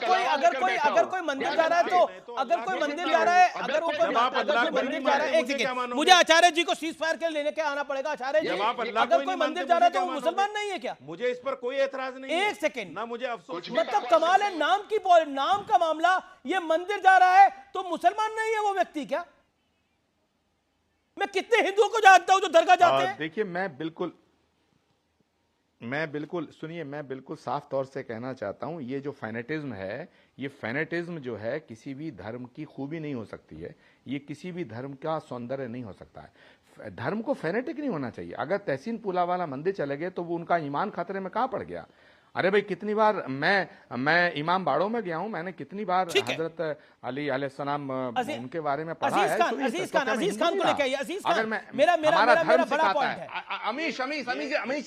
कोई मंदिर जा रहा है तो अगर कोई मंदिर जा रहा है अगर वो मंदिर जा रहा है, एक सेकंड, मुझे आचार्य जी को सीज फायर के लेने के आना पड़ेगा। आचार्य जी, अगर कोई मंदिर जा रहा है तो वो मुसलमान नहीं है क्या? मुझे इस पर कोई एतराज नहीं है। एक सेकंड ना मुझे अफसोस। मतलब कमाल है, नाम का मामला, ये मंदिर जा रहा है तो मुसलमान नहीं है वो व्यक्ति क्या? मैं कितने हिंदुओं को जानता हूं जो दरगाह जाते हैं। देखिए मैं बिल्कुल साफ तौर से कहना चाहता हूं, ये जो फैनेटिज्म है, ये फैनेटिज्म जो है किसी भी धर्म की खूबी नहीं हो सकती है, ये किसी भी धर्म का सौंदर्य नहीं हो सकता है। धर्म को फैनेटिक नहीं होना चाहिए। अगर तहसीन पुलावाला मंदिर चले गए तो वो उनका ईमान खतरे में कहां पड़ गया? अरे भाई, कितनी बार मैं इमाम बाड़ों में गया हूं, मैंने कितनी बार हजरत अली अलैहिस्सलाम उनके बारे में पढ़ा है। अजीज खान को लेके आइए। अजीज खान, मेरा बड़ा पॉइंट है। अमीश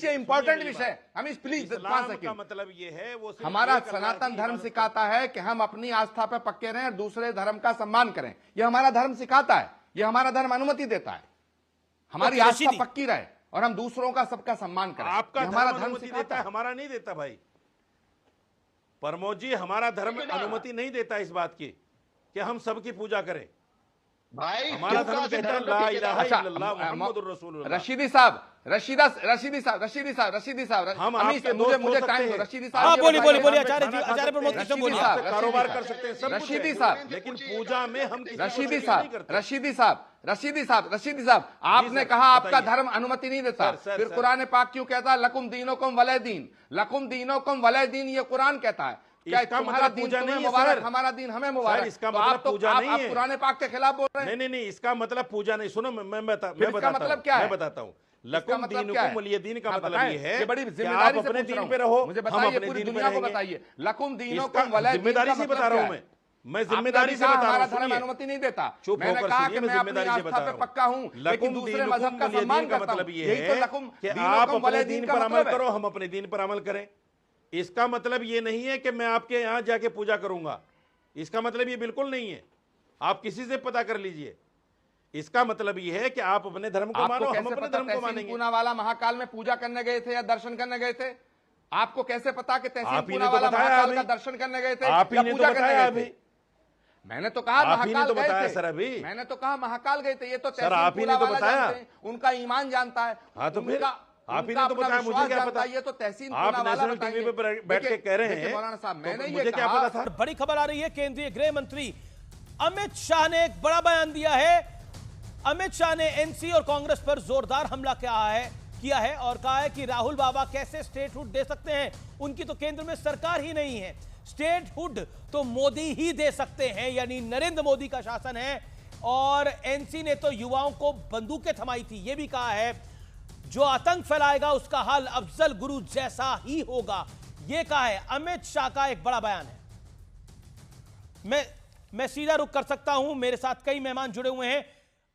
ये इंपॉर्टेंट विषय, अमीश प्लीज 5 सेकंड। मतलब ये है वो हमारा सनातन धर्म सिखाता है कि हम अपनी आस्था पे पक्के रहें और दूसरे धर्म का सम्मान करें। ये हमारा धर्म सिखाता है, ये हमारा धर्म अनुमति देता है। हमारी आस्था पक्की रहे और हम दूसरों का सबका सम्मान करें। आपका हमारा धर्म देता है, हमारा नहीं देता भाई। प्रमोद जी, हमारा धर्म अनुमति नहीं देता इस बात की कि हम सबकी पूजा करें भाई। हमारा धर्म कहता है ला इलाहा इल्लल्लाह मुहम्मदुर रसूलुल्लाह। रशीदी साहब हम आपके मुझे टाइम दो। रशीदी साहब, हाँ बोलिए आचार्य प्रमोद कृष्ण बोलिए। कारोबार कर सकते हैं सब कुछ रशीदी साहब, लेकिन पूजा में हम रशीदी साहब, आपने कहा आपका धर्म अनुमति नहीं देता, फिर कुरान पाक क्यों कहता है लकुम दीनुकुम वलिय दीन? लकुम दीनुकुम वलिय दीन ये कुरान कहता है। क्या तुम्हारा दीन तुम्हें मुबारक, हमारा दीन हमें मुबारक? इसका मतलब पूजा नहीं है। आप कुरान पाक के खिलाफ बोल रहे हैं। नहीं, इसका मतलब पूजा नहीं। सुनो, मैं बताता हूँ। लकुम दीनुकुम वलिय दीन का मतलब ये है ये बड़ी कि जिम्मेदारी आप से अपने पूछ रहा दीन हूं। पे रहो, मुझे हम बताइए, अपने पूरी दीन पे दुनिया को रहेंगे। बताइए लकुम दीनुकुम वलिय दीन जिम्मेदारी का से मतलब बता रहा क्या हूं है? मैं जिम्मेदारी से बता रहा हूं। धर्म अनुमति नहीं देता। चुप मैंने होकर कहा सुनिए, कि मैं मैं अपनी जिम्मेदारी से आस्था बता पे रहा पक्का हूं, लेकिन दूसरे मजहब का सम्मान का करता मतलब हूं। ये यही तो है लकुम कि आप दीनुकुम अपने वलिय दीन दीन पर का अमल मतलब करो, है। हम अपने दीन पर अमल करें। इसका मतलब ये नहीं है कि मैं आपके यहां जाके पूजा करूंगा, इसका मतलब ये बिल्कुल नहीं है। आप किसी से पता कर लीजिए। इसका मतलब ये है कि आप अपने धर्म को मानो, हम अपने धर्म को मानेंगे। पूनावाला महाकाल में पूजा करने गए थे या दर्शन करने गए थे? आपको कैसे पता कि तहसीन आप ही ने तो पूनावाला बताया महाकाल अभी। का दर्शन करने गए थे आप ही या ने तो पूजा करने बताया गए थे? अभी। मैंने तो कहा आप ही ने महाकाल तो गए बताया थे। सर अभी। मैंने तो कहा महाकाल गए थे। ये तो सर आप ही ने तो बताया। उनका ईमान जानता है। हाँ तो फिर आप ही उनका ने तो अपना बताया, मुझे विश्वास क्या जानता पता? है। ये तो तहसीन आप पूनावाला नेशनल टीवी बताएंगे। पे बैठ के कह रहे देखिए हैं, मौलाना साहब, मैंने तो ये मुझे क्या कहा। पता था? बड़ी खबर आ रही है, केंद्रीय गृह मंत्री अमित शाह ने एक बड़ा बयान दिया है। अमित शाह ने एनसी और कांग्रेस पर जोरदार हमला किया है और कहा है कि राहुल बाबा कैसे स्टेटहुड दे सकते हैं, उनकी तो केंद्र में सरकार ही नहीं है, स्टेटहुड तो मोदी ही दे सकते हैं, यानी नरेंद्र मोदी का शासन है। और एनसी ने तो युवाओं को बंदूकें थमाई थी, यह भी कहा है जो आतंक फैलाएगा उसका हाल अफजल गुरु जैसा ही होगा, यह कहा है। अमित शाह का एक बड़ा बयान है। मैं सीधा रुख कर सकता हूं, मेरे साथ कई मेहमान जुड़े हुए हैं।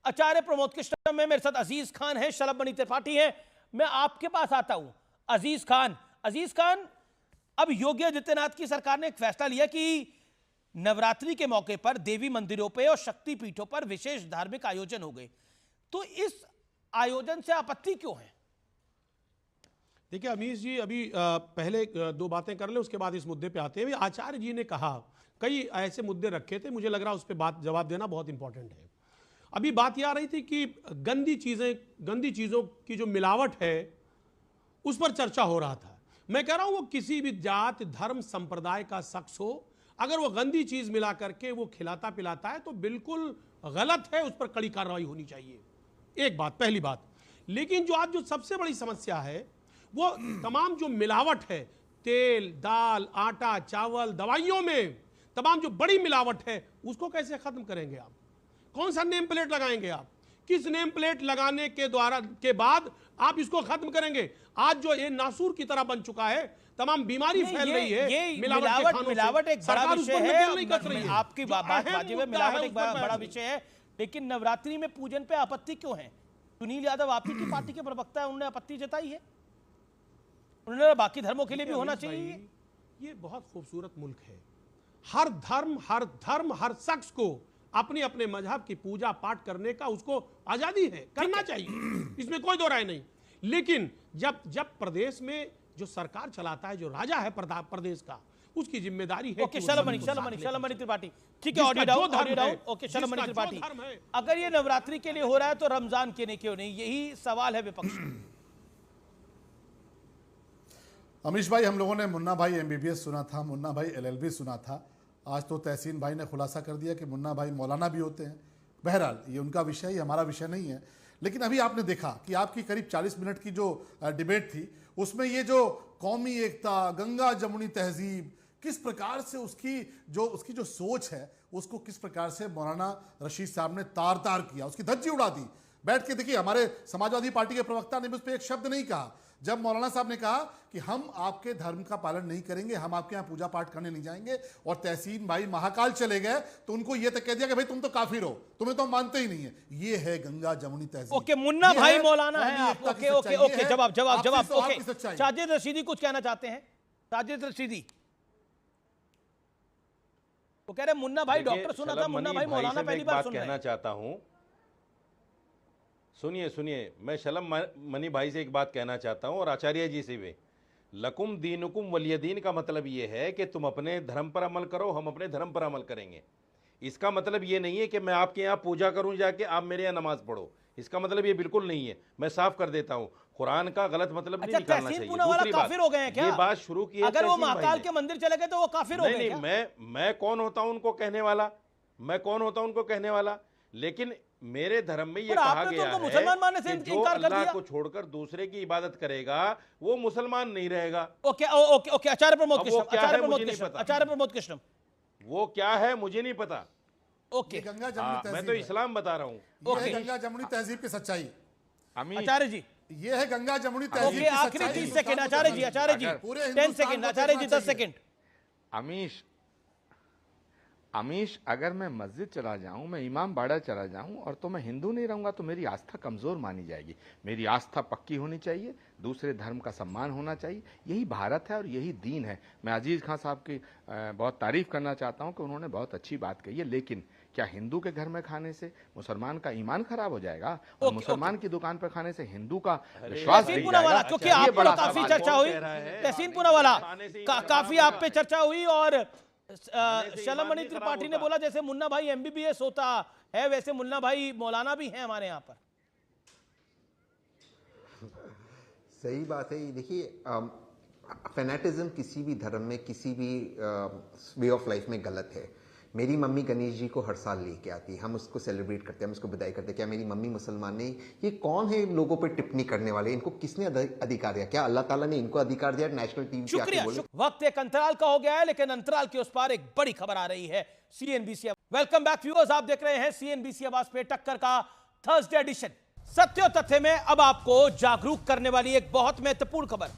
आचार्य प्रमोद कृष्ण में मेरे साथ अजीज खान है, शलभ मणि त्रिपाठी है। मैं आपके पास आता हूं अजीज खान, अब योगी आदित्यनाथ की सरकार ने एक फैसला लिया कि नवरात्रि के मौके पर देवी मंदिरों पे और शक्तिपीठों पर विशेष धार्मिक आयोजन हो गए, तो इस आयोजन से आपत्ति क्यों है? देखिए अमीश जी, अभी पहले 2 बातें कर ले, उसके बाद इस मुद्दे पे आते हैं। आचार्य जी ने कहा, कई ऐसे मुद्दे रखे थे, मुझे लग रहा उस पर जवाब देना बहुत इंपॉर्टेंट है। अभी बात यह आ रही थी कि गंदी चीज़ों की जो मिलावट है उस पर चर्चा हो रहा था। मैं कह रहा हूं वो किसी भी जात धर्म संप्रदाय का शख्स हो, अगर वो गंदी चीज़ मिला करके वो खिलाता पिलाता है तो बिल्कुल गलत है, उस पर कड़ी कार्रवाई होनी चाहिए। एक बात, पहली बात। लेकिन जो आज जो सबसे बड़ी समस्या है वो तमाम जो मिलावट है, तेल, दाल, आटा, चावल, दवाइयों में तमाम जो बड़ी मिलावट है उसको कैसे खत्म करेंगे आप? कौन सा नेम प्लेट लगाएंगे आप? किस नेम प्लेट लगाने के बाद आप इसको खत्म करेंगे? आज जो ये नासूर की तरह बन चुका है, तमाम बीमारी फैल रही है। ये मिलावट एक बड़ा विषय है, आपकी बात में मिलावट एक बड़ा विषय है। लेकिन नवरात्रि में पूजन पे आपत्ति क्यों है? सुनील यादव आप ही की पार्टी के प्रवक्ता है, उन्होंने आपत्ति जताई है, उन्होंने बाकी धर्मों के लिए भी होना चाहिए। ये बहुत खूबसूरत मुल्क है हर धर्म हर शख्स को अपने अपने मजहब की पूजा पाठ करने का उसको आजादी है, करना चाहिए, इसमें कोई दो राय नहीं। लेकिन जब प्रदेश में जो सरकार चलाता है, जो राजा है प्रदेश का, उसकी जिम्मेदारी है। ओके, शलमणि त्रिपाठी, ठीक है, ऑडियो डाउन। ओके, शलमणि त्रिपाठी, अगर ये नवरात्रि के लिए हो रहा है तो रमजान के लिए क्यों नहीं? यही सवाल है विपक्ष। अमीश भाई, हम लोगों ने मुन्ना भाई MBBS सुना था, मुन्ना भाई LLB सुना था, आज तो तहसीन भाई ने खुलासा कर दिया कि मुन्ना भाई मौलाना भी होते हैं। बहरहाल ये उनका विषय है, ये हमारा विषय नहीं है। लेकिन अभी आपने देखा कि आपकी करीब 40 मिनट की जो डिबेट थी, उसमें ये जो कौमी एकता, गंगा जमुनी तहजीब, किस प्रकार से उसकी जो सोच है, उसको किस प्रकार से मौलाना रशीद साहब ने तार तार किया, उसकी धज्जी उड़ा दी। बैठ के देखिए, हमारे समाजवादी पार्टी के प्रवक्ता ने उस पर एक शब्द नहीं कहा। जब मौलाना साहब ने कहा कि हम आपके धर्म का पालन नहीं करेंगे, हम आपके यहाँ पूजा पाठ करने नहीं जाएंगे, और तहसीन भाई महाकाल चले गए, तो उनको ये तक कह दिया कि भाई तुम तो काफिर हो, तुम्हें तो मानते ही नहीं है। ये है गंगा जमुनी तहजीब। ओके, मुन्ना भाई मौलाना है आप। ओके ओके ओके, जवाब। ओके, साजिद रशीदी कुछ कहना चाहते हैं? साजिद रशीदी वो कह रहे मुन्ना भाई डॉक्टर सुना था, मुन्ना भाई मौलाना पहली बार सुन रहे हैं। कहना चाहता हूं, सुनिए, मैं शलम मनी भाई से एक बात कहना चाहता हूं, और आचार्य जी से भी। लकुम दीनुकुम वलिय दीन का मतलब ये है कि तुम अपने धर्म पर अमल करो, हम अपने धर्म पर अमल करेंगे। इसका मतलब ये नहीं है कि मैं आपके यहाँ पूजा करूं जाके, आप मेरे यहाँ नमाज पढ़ो। इसका मतलब ये बिल्कुल नहीं है। मैं साफ कर देता हूँ, कुरान का गलत मतलब नहीं निकालना चाहिए। दूसरी काफिर हो गए हैं क्या? ये बात शुरू की है, अगर वो महाकाल के मंदिर चले गए तो वो काफिर हो गए क्या? मैं कौन होता हूं उनको कहने वाला? लेकिन मेरे धर्म में ये कहा गया है मुसलमान मानने से कि जो अल्लाह को छोड़कर दूसरे की इबादत करेगा वो मुसलमान नहीं रहेगा। ओके, आचार्य प्रमोद कृष्णम, वो क्या है मुझे नहीं पता। ओके, गंगा जमुनी तहजीब, मैं तो इस्लाम बता रहा हूँ। गंगा जमुनी तहजीब की सच्चाई। आचार्य जी, ये है गंगा जमुनी तहजीब की सच्चाई। आखिरी 30 सेकंड आचार्य जी, 10 सेकंड आचार्य जी, 10 सेकंड। अमीश, अगर मैं मस्जिद चला जाऊं, मैं इमाम बाड़ा चला जाऊं, और तो मैं हिंदू नहीं रहूंगा तो मेरी आस्था कमजोर मानी जाएगी। मेरी आस्था पक्की होनी चाहिए, दूसरे धर्म का सम्मान होना चाहिए। यही भारत है और यही दीन है। मैं अजीज खान साहब की बहुत तारीफ करना चाहता हूं कि उन्होंने बहुत अच्छी बात कही है। लेकिन क्या हिंदू के घर में खाने से मुसलमान का ईमान खराब हो जाएगा, और मुसलमान की दुकान पर खाने से हिंदू का विश्वास गिर जाएगा? क्योंकि आप पर काफी चर्चा हुई, तहसीन पूनावाला काफी आप पे चर्चा हुई, और शलमणि त्रिपाठी ने बोला जैसे मुन्ना भाई MBBS होता है वैसे मुन्ना भाई मौलाना भी हैं हमारे यहाँ पर। सही बात है। देखिए, फैनेटिज्म किसी भी धर्म में, किसी भी वे ऑफ लाइफ में गलत है। मेरी मम्मी गणेश जी को हर साल लेके आती है, हम उसको सेलिब्रेट करते हैं, हम उसको विदाई करते हैं। क्या मेरी मम्मी मुसलमान नहीं? ये कौन है इन लोगों पे टिप्पणी करने वाले? इनको किसने अधिकार दिया? क्या अल्लाह ताला ने इनको अधिकार दिया नेशनल टीवी पे आके बोले? वक्त एक अंतराल का हो गया है, लेकिन अंतराल के उस पार एक बड़ी खबर आ रही है। CNBC वेलकम बैक व्यूअर्स, आप देख रहे हैं CNBC आवाज पे टक्कर का थर्सडे एडिशन। सत्य और तथ्य में अब आपको जागरूक करने वाली एक बहुत महत्वपूर्ण खबर।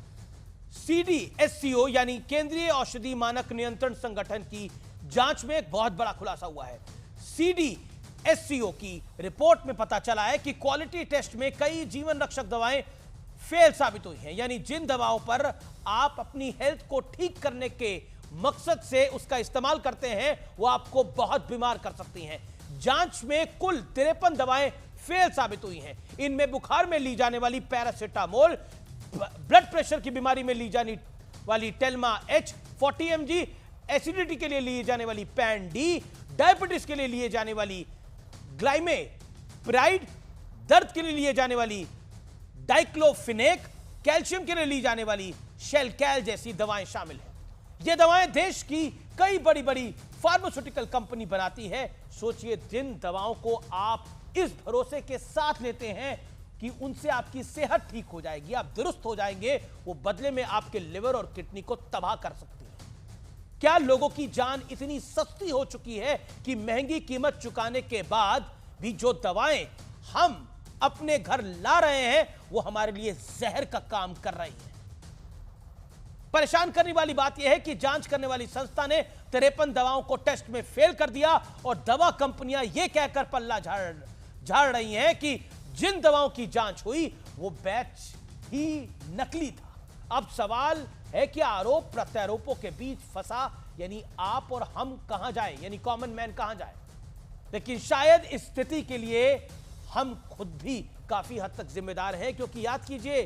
CDSCO यानी केंद्रीय औषधि मानक नियंत्रण संगठन की जांच में एक बहुत बड़ा खुलासा हुआ है। CDSCO की रिपोर्ट में पता चला है कि क्वालिटी टेस्ट में कई जीवन रक्षक दवाएं फेल साबित हुई हैं। यानी जिन दवाओं पर आप अपनी हेल्थ को ठीक करने के मकसद से उसका इस्तेमाल करते हैं वो आपको बहुत बीमार कर सकती हैं। जांच में कुल 53 दवाएं फेल साबित हुई हैं। इनमें बुखार में ली जाने वाली पैरासिटामोल, ब्लड प्रेशर की बीमारी में ली जाने वाली टेल्मा H 40 mg, एसिडिटी के लिए लिए जाने वाली पैन डी, डायबिटीज के लिए लिए जाने वाली ग्लाइमेप्राइड, दर्द के लिए लिए जाने वाली डाइक्लोफिनेक, कैल्शियम के लिए ली जाने वाली शेलकैल जैसी दवाएं शामिल हैं। ये दवाएं देश की कई बड़ी बड़ी फार्मास्यूटिकल कंपनी बनाती है। सोचिए, जिन दवाओं को आप इस भरोसे के साथ लेते हैं कि उनसे आपकी सेहत ठीक हो जाएगी, आप दुरुस्त हो जाएंगे, वो बदले में आपके लिवर और किडनी को तबाह कर सकती है। क्या लोगों की जान इतनी सस्ती हो चुकी है कि महंगी कीमत चुकाने के बाद भी जो दवाएं हम अपने घर ला रहे हैं वो हमारे लिए जहर का काम कर रही हैं। परेशान करने वाली बात यह है कि जांच करने वाली संस्था ने 53 दवाओं को टेस्ट में फेल कर दिया और दवा कंपनियां यह कहकर पल्ला झाड़ रही हैं कि जिन दवाओं की जांच हुई वो बैच ही नकली था। अब सवाल है कि आरोप प्रत्यारोपों के बीच फंसा यानी आप और हम कहां जाएं, यानी कॉमन मैन कहां जाए। लेकिन शायद इस स्थिति के लिए हम खुद भी काफी हद तक जिम्मेदार हैं, क्योंकि याद कीजिए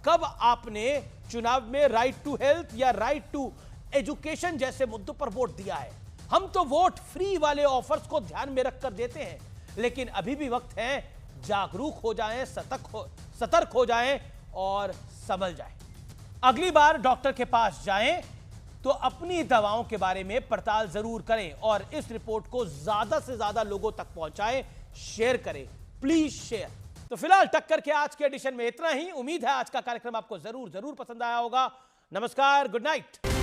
कब आपने चुनाव में राइट टू हेल्थ या राइट टू एजुकेशन जैसे मुद्दों पर वोट दिया है। हम तो वोट फ्री वाले ऑफर्स को ध्यान में रखकर देते हैं, लेकिन अभी भी वक्त है जागरूक हो जाएं, सतर्क हो जाएं और संभल जाएं। अगली बार डॉक्टर के पास जाएं तो अपनी दवाओं के बारे में पड़ताल जरूर करें और इस रिपोर्ट को ज्यादा से ज्यादा लोगों तक पहुंचाएं, शेयर करें, प्लीज शेयर। तो फिलहाल टक्कर के आज के एडिशन में इतना ही। उम्मीद है आज का कार्यक्रम आपको जरूर पसंद आया होगा। नमस्कार, गुड नाइट।